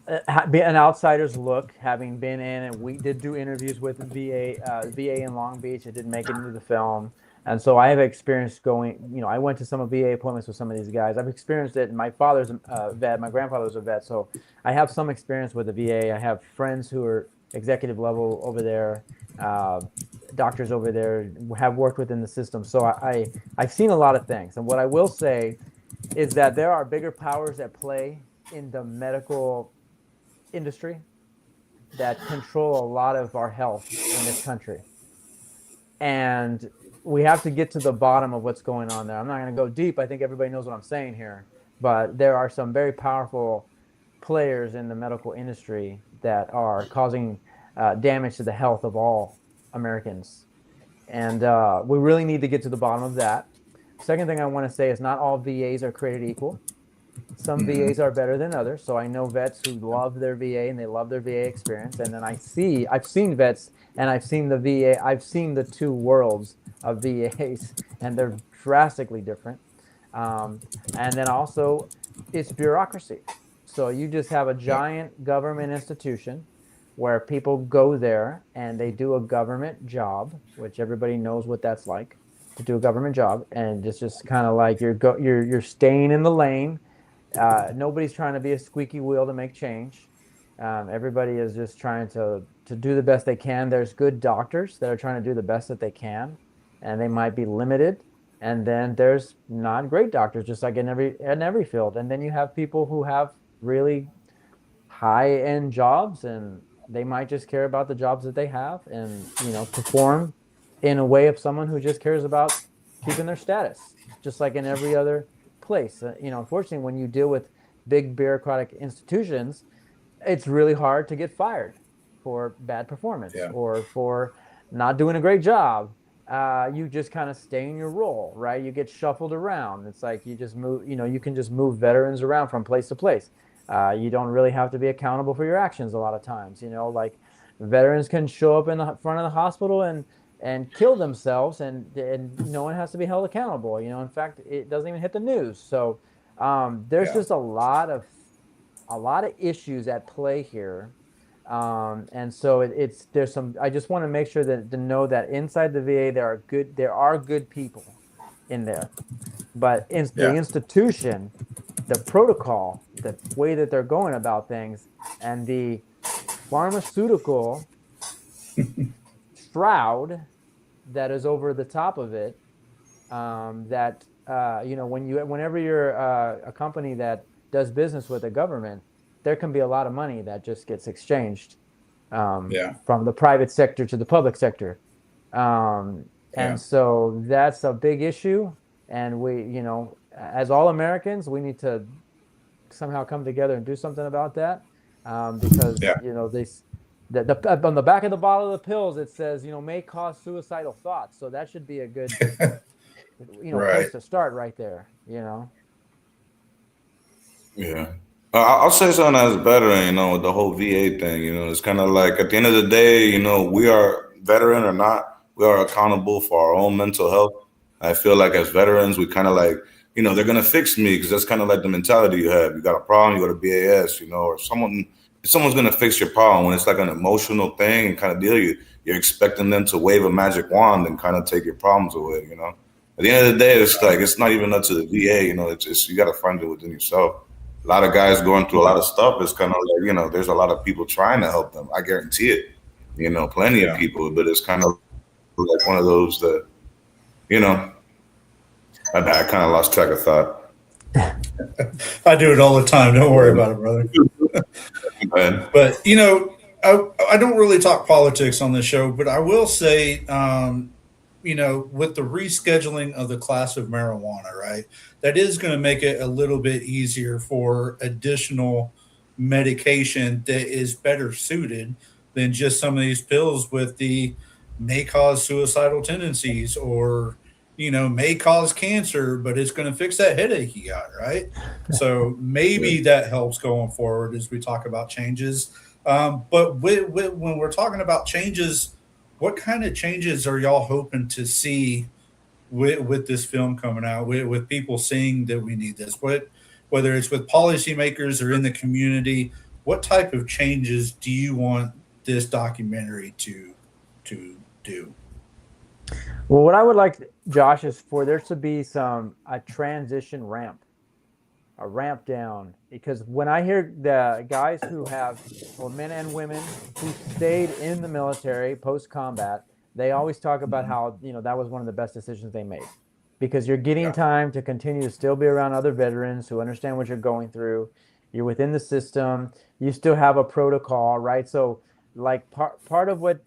An outsider's look, having been in, and we did do interviews with the VA in Long Beach. It didn't make it into the film. And so I have experienced going, I went to some VA appointments with some of these guys. I've experienced it. My father's a vet. My grandfather's a vet. So I have some experience with the VA. I have friends who are executive level over there, doctors over there, have worked within the system. So I've seen a lot of things. And what I will say is that there are bigger powers at play in the medical industry that control a lot of our health in this country. And we have to get to the bottom of what's going on there. I'm not going to go deep. I think everybody knows what I'm saying here. But there are some very powerful players in the medical industry that are causing damage to the health of all Americans. And we really need to get to the bottom of that. second thing I want to say is not all VAs are created equal. Some Mhm. VAs are better than others. So I know vets who love their VA and they love their VA experience. And then I've seen vets and I've seen the VA, I've seen the two worlds of VAs, and they're drastically different. And then also it's bureaucracy. So you just have a giant government institution where people go there and they do a government job, which everybody knows what that's like, to do a government job. And it's just kind of like you're staying in the lane. Nobody's trying to be a squeaky wheel to make change. Everybody is just trying to do the best they can. There's good doctors that are trying to do the best that they can, and they might be limited. And then there's not great doctors, just like in every field. And then you have people who have really high-end jobs, and they might just care about the jobs that they have, and perform in a way of someone who just cares about keeping their status, just like in every other place. Unfortunately, when you deal with big bureaucratic institutions, it's really hard to get fired for bad performance or for not doing a great job. You just kind of stay in your role, right? You get shuffled around. It's like you just move, you can just move veterans around from place to place. You don't really have to be accountable for your actions a lot of times. Like veterans can show up in the front of the hospital and kill themselves, and no one has to be held accountable. In fact, it doesn't even hit the news. So there's just a lot of issues at play here. And so there's some. I just want to make sure to know that inside the VA there are good people in there, but the institution, the protocol, the way that they're going about things, and the pharmaceutical shroud that is over the top of it, whenever you're a company that does business with the government, there can be a lot of money that just gets exchanged from the private sector to the public sector. And so that's a big issue. And we, as all Americans, we need to somehow come together and do something about that. Because, on the back of the bottle of the pills, it says, may cause suicidal thoughts. So that should be a good, place to start right there, Yeah. I'll say something as a veteran, with the whole VA thing, it's kind of like at the end of the day, we are veteran or not, we are accountable for our own mental health. I feel like as veterans, we kind of like, they're going to fix me because that's kind of like the mentality you have. You got a problem, you go to BAS, or someone's going to fix your problem. When it's like an emotional thing and kind of deal, you're expecting them to wave a magic wand and kind of take your problems away, At the end of the day, it's like, it's not even up to the VA, it's you got to find it within yourself. A lot of guys going through a lot of stuff. It's kind of like, there's a lot of people trying to help them. I guarantee it, plenty of people, but it's kind of like one of those that, I kind of lost track of thought. I do it all the time. Don't worry about it, brother. But, I don't really talk politics on this show, but I will say, with the rescheduling of the class of marijuana, right, that is going to make it a little bit easier for additional medication that is better suited than just some of these pills with the may cause suicidal tendencies or, may cause cancer, but it's going to fix that headache you got, right? So maybe that helps going forward as we talk about changes. But when we're talking about changes, what kind of changes are y'all hoping to see with this film coming out, with people seeing that we need this? Whether it's with policymakers or in the community, what type of changes do you want this documentary to do? Well, what I would like, Josh, is for there to be a transition ramp, a ramp down. Because when I hear the guys who have, or men and women who stayed in the military post-combat, they always talk about how, that was one of the best decisions they made. Because you're getting time to continue to still be around other veterans who understand what you're going through. You're within the system. You still have a protocol, right? So, like, part of what,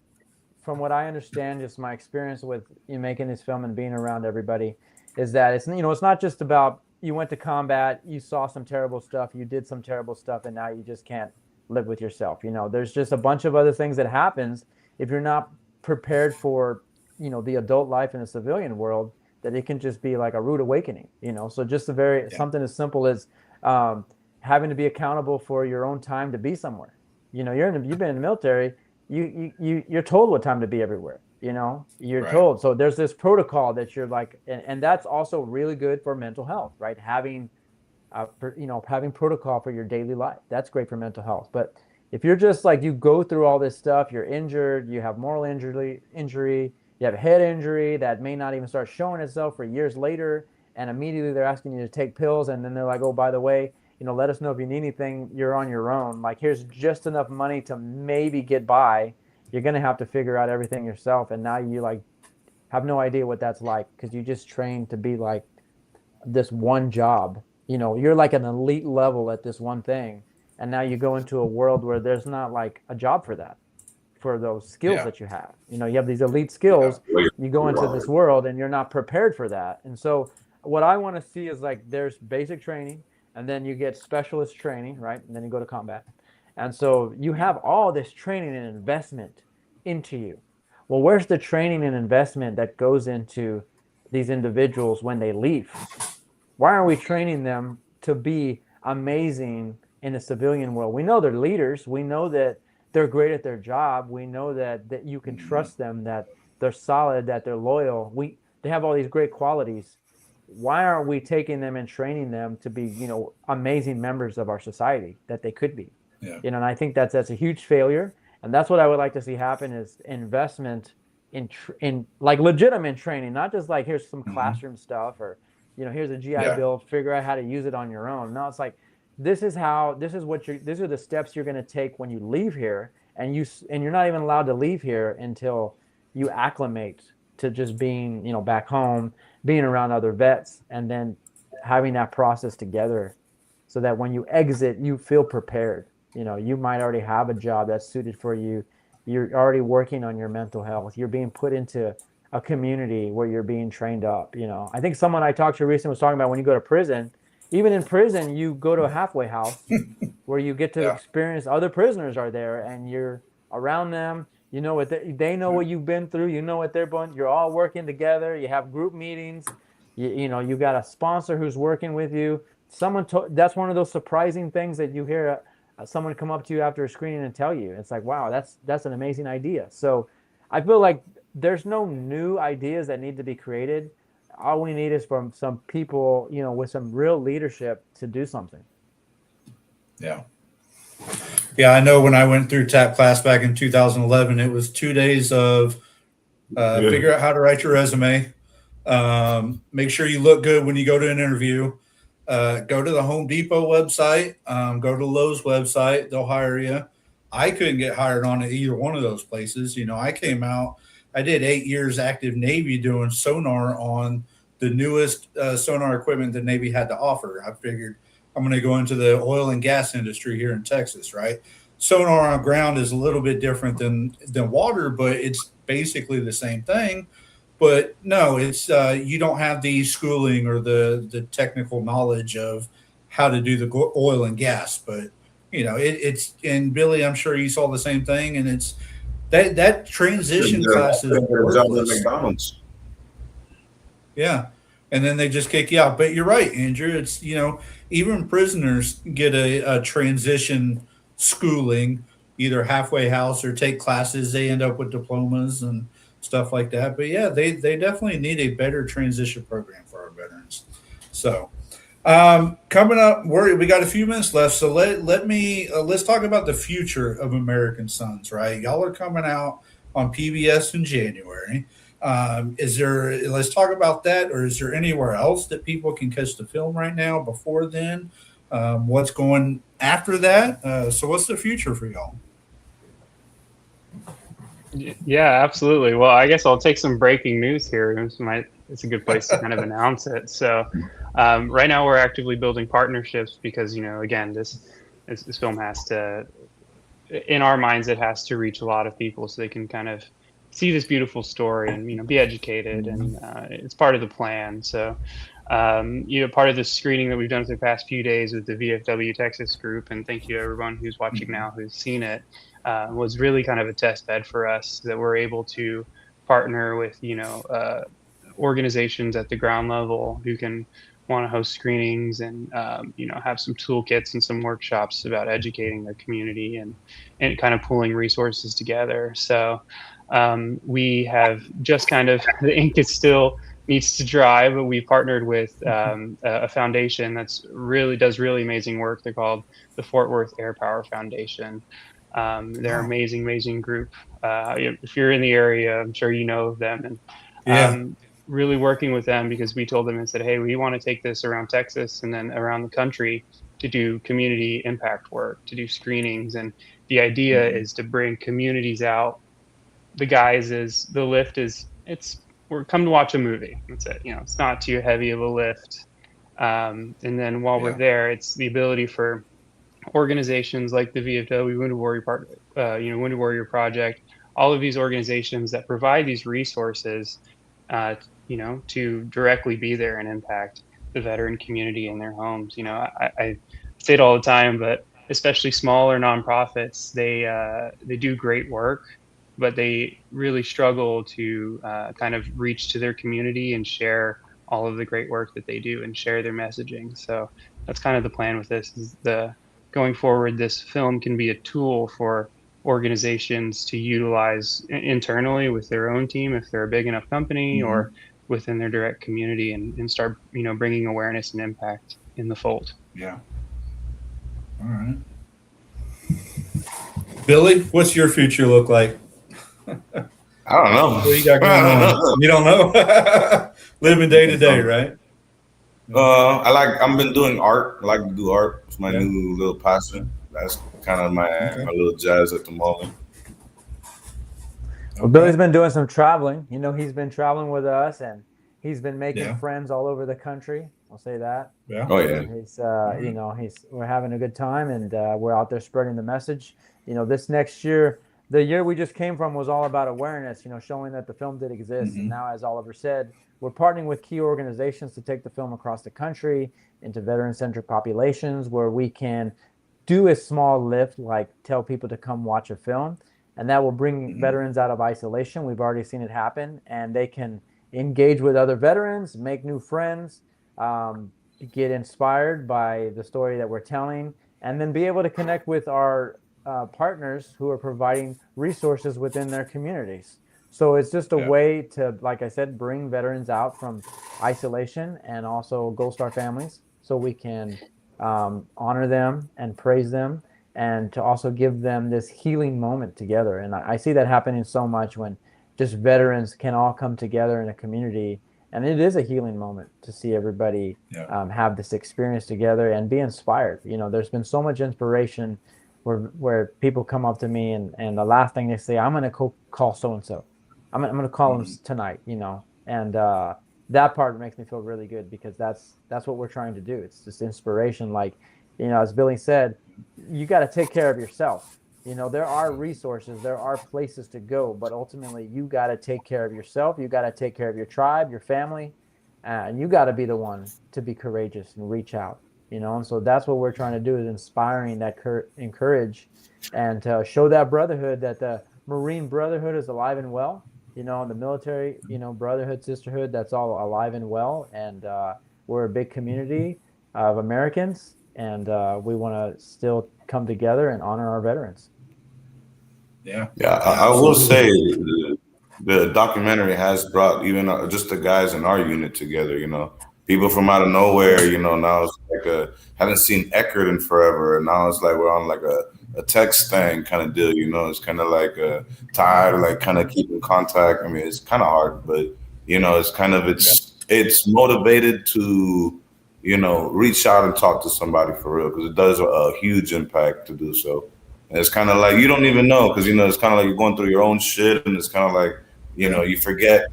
from what I understand, just my experience with making this film and being around everybody, is that it's not just about you went to combat, you saw some terrible stuff, you did some terrible stuff, and now you just can't live with yourself. There's just a bunch of other things that happens if you're not prepared for the adult life in the civilian world that it can just be like a rude awakening, you know. So just something as simple as having to be accountable for your own time to be somewhere. You know, you've been in the military, you're told what time to be everywhere, you know, you're told. So there's this protocol that you're like, and that's also really good for mental health, right? Having having protocol for your daily life, that's great for mental health. But if you're just like, you go through all this stuff, you're injured, you have moral injury, you have a head injury that may not even start showing itself for years later, and immediately they're asking you to take pills, and then they're like, oh, by the way, you know, let us know if you need anything, you're on your own. Like, here's just enough money to maybe get by. You're going to have to figure out everything yourself. And now you like have no idea what that's like, because you just trained to be like this one job. You know, you're like an elite level at this one thing. And now you go into a world where there's not like a job for that, for those skills that you have. You know, you have these elite skills. You go into this world and you're not prepared for that. And so what I want to see is like, there's basic training, and then you get specialist training, right? And then you go to combat. And so you have all this training and investment into you. Well, where's the training and investment that goes into these individuals when they leave? Why aren't we training them to be amazing in the civilian world? We know they're leaders. We know that they're great at their job. We know that you can trust them, that they're solid, that they're loyal. They have all these great qualities. Why aren't we taking them and training them to be, you know, amazing members of our society that they could be? Yeah. You know, and I think that's a huge failure. And that's what I would like to see happen, is investment in like legitimate training, not just like, here's some classroom stuff, or, you know, here's a GI Bill, figure out how to use it on your own. No, it's like, these are the steps you're going to take when you leave here, and you're not even allowed to leave here until you acclimate to just being, you know, back home, being around other vets, and then having that process together, so that when you exit, you feel prepared. You know, you might already have a job that's suited for you. You're already working on your mental health. You're being put into a community where you're being trained up. You know, I think someone I talked to recently was talking about, when you go to prison, even in prison, you go to a halfway house where you get to experience other prisoners are there, and you're around them. You know what they know what you've been through. You know what they're doing. You're all working together. You have group meetings. You know, you got a sponsor who's working with you. That's one of those surprising things that you hear someone come up to you after a screening and tell you. It's like, wow, that's an amazing idea. So I feel like there's no new ideas that need to be created. All we need is from some people, you know, with some real leadership to do something. Yeah. Yeah, I know when I went through TAP class back in 2011, it was 2 days of figure out how to write your resume. Make sure you look good when you go to an interview. Go to the Home Depot website. Go to Lowe's website. They'll hire you. I couldn't get hired on at either one of those places. You know, I came out. I did 8 years active Navy doing sonar on the newest sonar equipment that Navy had to offer. I figured I'm going to go into the oil and gas industry here in Texas, right? Sonar on ground is a little bit different than water, but it's basically the same thing. But no, it's you don't have the schooling or the technical knowledge of how to do the oil and gas. But you know, it's and Billy, I'm sure you saw the same thing, and it's that transition class is worthless. Yeah, and then they just kick you out. But you're right, Andrew. It's, you know, even prisoners get a transition schooling, either halfway house or take classes. They end up with diplomas and stuff like that. But yeah, they definitely need a better transition program for our veterans. So coming up, we got a few minutes left. So let's talk about the future of American Sons, right? Y'all are coming out on PBS in January. Let's talk about that, or is there anywhere else that people can catch the film right now before then? What's going after that? So what's the future for y'all? Yeah, absolutely. Well, I guess I'll take some breaking news here. It's a good place to kind of announce it. So right now we're actively building partnerships because, you know, again, this film has to, in our minds, it has to reach a lot of people so they can kind of see this beautiful story and, you know, be educated, and it's part of the plan. So, you know, part of the screening that we've done for the past few days with the VFW Texas group, and thank you to everyone who's watching now who's seen it, was really kind of a test bed for us that we're able to partner with, you know, organizations at the ground level who can want to host screenings and have some toolkits and some workshops about educating their community and kind of pooling resources together. So we have just kind of, the ink is still needs to dry, but we partnered with a foundation that's does really amazing work. They're called the Fort Worth Air Power Foundation. They're amazing group. If you're in the area, I'm sure you know of them. And really working with them, because we told them and said, hey, we want to take this around Texas and then around the country to do community impact work, to do screenings. And the idea is to bring communities out. The lift is, we're come to watch a movie. That's it. It's not too heavy of a lift. And then while we're there, it's the ability for organizations like the VFW Wounded Warrior Project, all of these organizations that provide these resources, to directly be there and impact the veteran community in their homes. I say it all the time, but especially smaller nonprofits, they do great work, but they really struggle to kind of reach to their community and share all of the great work that they do and share their messaging. So that's kind of the plan with this. Is going forward, this film can be a tool for organizations to utilize internally with their own team if they're a big enough company, or within their direct community, and start bringing awareness and impact in the fold. Yeah. All right. Billy, what's your future look like? I don't know. What you got going on? You don't know? Living day to day, right? I've been doing art. I like to do art. It's my new little passion. That's kind of my little jazz at the moment. Well, Billy's been doing some traveling. He's been traveling with us, and he's been making friends all over the country. I'll say that. Yeah. Oh yeah. He's we're having a good time, and we're out there spreading the message. This next year, the year we just came from, was all about awareness. Showing that the film did exist, and now, as Oliver said, we're partnering with key organizations to take the film across the country into veteran-centric populations, where we can do a small lift, like tell people to come watch a film, and that will bring veterans out of isolation. We've already seen it happen, and they can engage with other veterans, make new friends, get inspired by the story that we're telling, and then be able to connect with our partners who are providing resources within their communities. So it's just a way to, like I said, bring veterans out from isolation, and also Gold Star families, so we can honor them and praise them, and to also give them this healing moment together. And I see that happening so much when just veterans can all come together in a community, and it is a healing moment to see everybody have this experience together and be inspired. There's been so much inspiration where people come up to me, and the last thing they say, I'm going to call so-and-so. I'm going to call them tonight, and that part makes me feel really good, because that's what we're trying to do. It's just inspiration. Like, as Billy said, you got to take care of yourself. There are resources, there are places to go, but ultimately you got to take care of yourself. You got to take care of your tribe, your family, and you got to be the one to be courageous and reach out. And so that's what we're trying to do, is inspiring that encourage, and to show that brotherhood, that the Marine brotherhood is alive and well. The military, brotherhood, sisterhood, that's all alive and well. And we're a big community of Americans, and we want to still come together and honor our veterans. Yeah. Yeah, I will say the documentary has brought even just the guys in our unit together, people from out of nowhere, now it's like haven't seen Eckert in forever, and now it's like we're on like a text thing kind of deal, it's kind of like tired, like kind of keeping contact. I mean, it's kind of hard, but it's kind of it's motivated to reach out and talk to somebody for real, because it does a huge impact to do so. And it's kind of like you don't even know, because it's kind of like you're going through your own shit, and it's kind of like you forget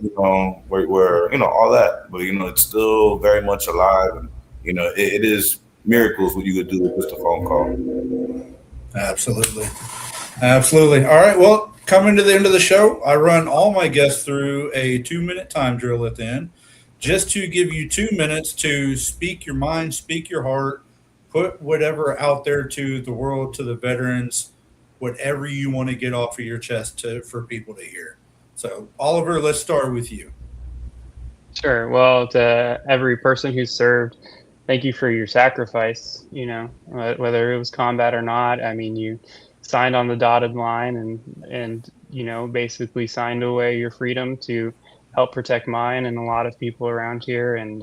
where all that, but it's still very much alive, and it is miracles what you could do with just a phone call. Absolutely. All right. Well, coming to the end of the show, I run all my guests through a 2-minute time drill at the end, just to give you 2 minutes to speak your mind, speak your heart, put whatever out there to the world, to the veterans, whatever you want to get off of your chest for people to hear. So, Oliver, let's start with you. Sure. Well, to every person who's served, thank you for your sacrifice. You know, whether it was combat or not. I mean, you signed on the dotted line and you know basically signed away your freedom to help protect mine and a lot of people around here. And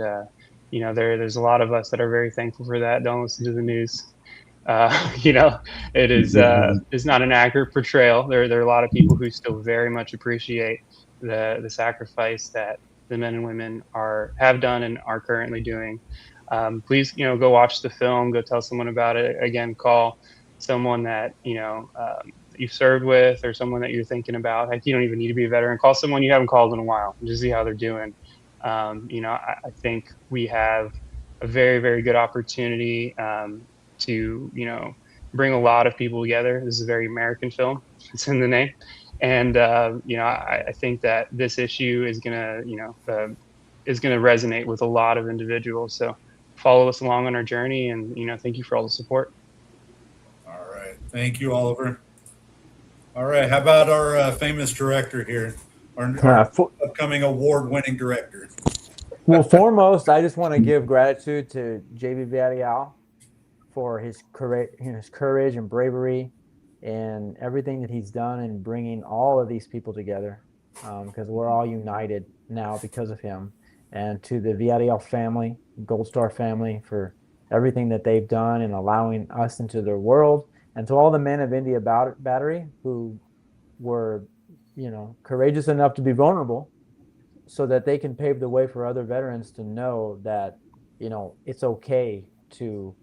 you know, there's a lot of us that are very thankful for that. Don't listen to the news. You know, it is is not an accurate portrayal. There are a lot of people who still very much appreciate the sacrifice that the men and women have done and are currently doing. Please, you know, go watch the film, go tell someone about it. Again, call someone that you know you've served with or someone that you're thinking about. Like, you don't even need to be a veteran. Call someone you haven't called in a while and just see how they're doing. You know, I think we have a very, very good opportunity to, you know, bring a lot of people together. This is a very American film. It's in the name. And, you know, I think that this issue is going to, you know, is going to resonate with a lot of individuals. So follow us along on our journey and, you know, thank you for all the support. All right. Thank you, Oliver. All right. How about our famous director here, our upcoming award-winning director? Well, foremost, I just want to give gratitude to JB Villarreal for his courage and bravery and everything that he's done in bringing all of these people together, because we're all united now because of him. And to the Villarreal family, Gold Star family, for everything that they've done and allowing us into their world, and to all the men of India Battery who were, you know, courageous enough to be vulnerable so that they can pave the way for other veterans to know that, you know, it's okay to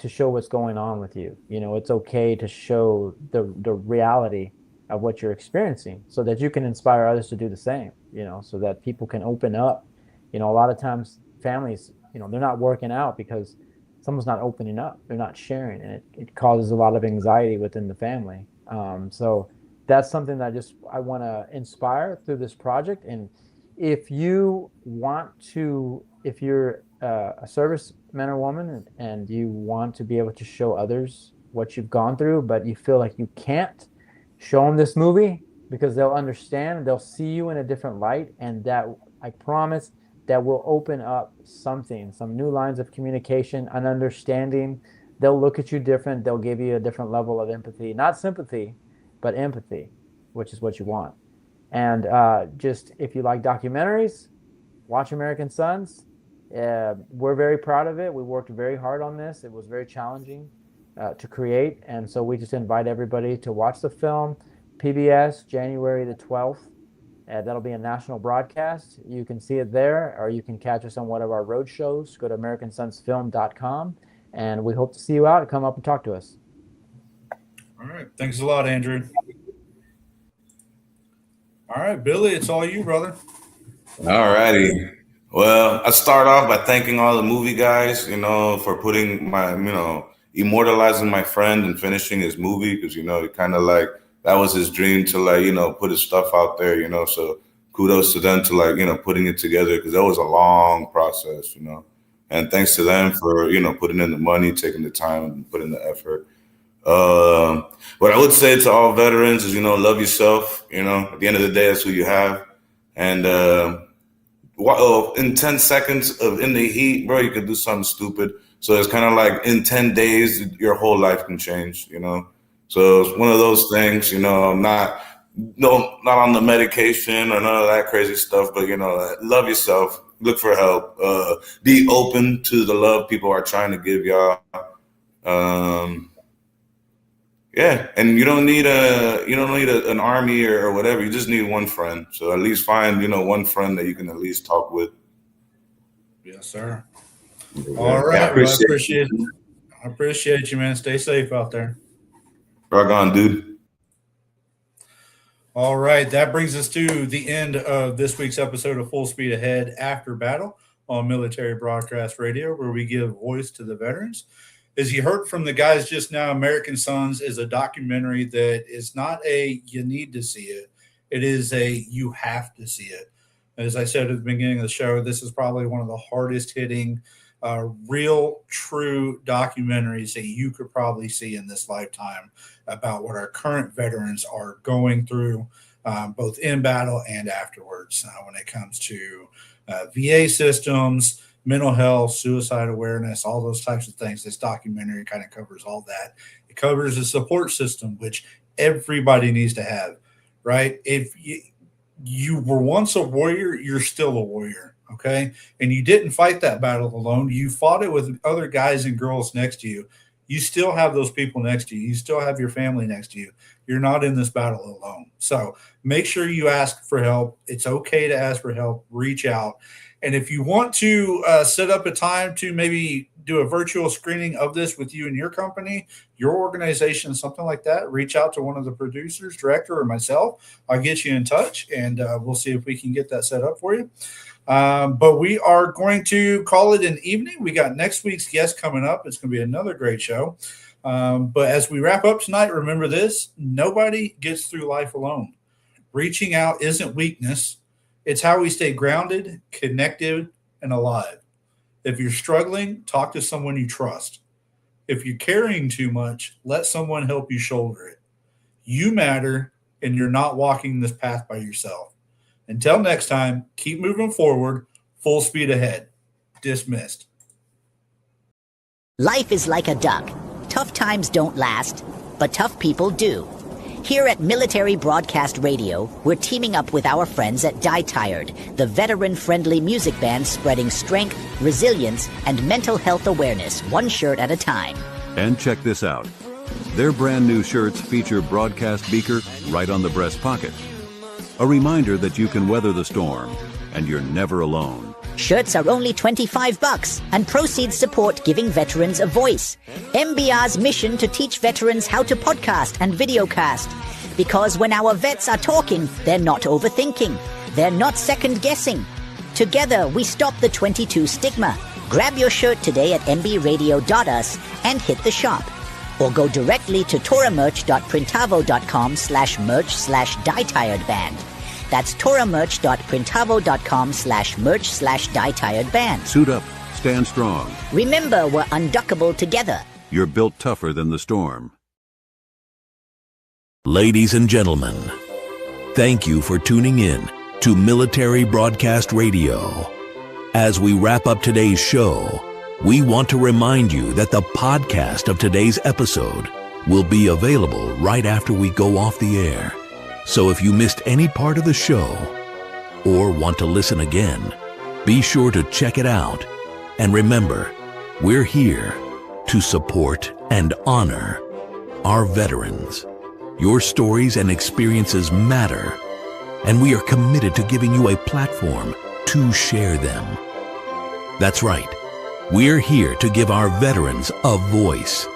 show what's going on with you. You know, it's okay to show the reality of what you're experiencing so that you can inspire others to do the same, you know, so that people can open up. You know, a lot of times families, you know, they're not working out because someone's not opening up, they're not sharing, and it causes a lot of anxiety within the family. So that's something that I want to inspire through this project. And if you want to, if you're a serviceman or woman and you want to be able to show others what you've gone through, but you feel like you can't, show them this movie because they'll understand, they'll see you in a different light, and that, I promise, that will open up some new lines of communication, an understanding. They'll look at you different. They'll give you a different level of empathy, not sympathy, but empathy, which is what you want. And just, if you like documentaries, watch American Sons. We're very proud of it. We worked very hard on this. It was very challenging to create. And so we just invite everybody to watch the film. PBS, January the 12th. That'll be a national broadcast. You can see it there, or you can catch us on one of our road shows. Go to AmericanSonsFilm.com, and we hope to see you out and come up and talk to us. All right. Thanks a lot, Andrew. All right, Billy, it's all you, brother. All righty. Well, I start off by thanking all the movie guys, you know, for putting my, you know, immortalizing my friend and finishing his movie, because, you know, it kind of like, that was his dream to, like, you know, put his stuff out there, you know, so kudos to them to, like, you know, putting it together, because that was a long process, you know, and thanks to them for, you know, putting in the money, taking the time, and putting the effort. What I would say to all veterans is, you know, love yourself, you know, at the end of the day, that's who you have. And in 10 seconds of in the heat, bro, you could do something stupid. So it's kind of like in 10 days, your whole life can change, you know? So it's one of those things, you know, I'm not on the medication or none of that crazy stuff, but, you know, love yourself, look for help, be open to the love people are trying to give y'all. Yeah, and you don't need an army or whatever. You just need one friend. So at least find, you know, one friend that you can at least talk with. Yes, sir. All right. Well, I appreciate you, man. Stay safe out there. Rock on, dude. All right. That brings us to the end of this week's episode of Full Speed Ahead After Battle on Military Broadcast Radio, where we give voice to the veterans. As you heard from the guys just now, American Sons is a documentary that is not a you need to see it. It is a you have to see it. As I said at the beginning of the show, this is probably one of the hardest hitting, real, true documentaries that you could probably see in this lifetime about what our current veterans are going through, both in battle and afterwards, when it comes to VA systems, mental health, suicide awareness, all those types of things. This documentary kind of covers all that. It covers a support system, which everybody needs to have, right? If you were once a warrior, you're still a warrior, okay? And you didn't fight that battle alone. You fought it with other guys and girls next to you. You still have those people next to you. You still have your family next to you. You're not in this battle alone. So make sure you ask for help. It's okay to ask for help. Reach out. And if you want to set up a time to maybe do a virtual screening of this with you and your company, your organization, something like that, reach out to one of the producers, director, or myself. I'll get you in touch, and we'll see if we can get that set up for you. But we are going to call it an evening. We got next week's guest coming up. It's going to be another great show. But as we wrap up tonight, remember this: nobody gets through life alone. Reaching out isn't weakness. It's how we stay grounded, connected, and alive. If you're struggling, talk to someone you trust. If you're carrying too much, let someone help you shoulder it. You matter, and you're not walking this path by yourself. Until next time, keep moving forward, full speed ahead. Dismissed. Life is like a duck. Tough times don't last, but tough people do. Here at Military Broadcast Radio, we're teaming up with our friends at Die Tired, the veteran-friendly music band spreading strength, resilience, and mental health awareness one shirt at a time. And check this out. Their brand new shirts feature broadcast beaker right on the breast pocket. A reminder that you can weather the storm, and you're never alone. Shirts are only $25, and proceeds support giving veterans a voice. MBR's mission to teach veterans how to podcast and videocast. Because when our vets are talking, they're not overthinking. They're not second-guessing. Together, we stop the 22 stigma. Grab your shirt today at mbradio.us and hit the shop. Or go directly to toramerch.printavo.com/merch/dietiredband. That's toramerch.printavo.com/merch/dietiredband. Suit up, stand strong. Remember, we're unduckable together. You're built tougher than the storm. Ladies and gentlemen, thank you for tuning in to Military Broadcast Radio. As we wrap up today's show, we want to remind you that the podcast of today's episode will be available right after we go off the air. So if you missed any part of the show or want to listen again, be sure to check it out. And remember, we're here to support and honor our veterans. Your stories and experiences matter, and we are committed to giving you a platform to share them. That's right. We're here to give our veterans a voice.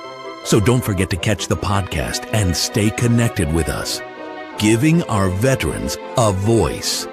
So don't forget to catch the podcast and stay connected with us. Giving our veterans a voice.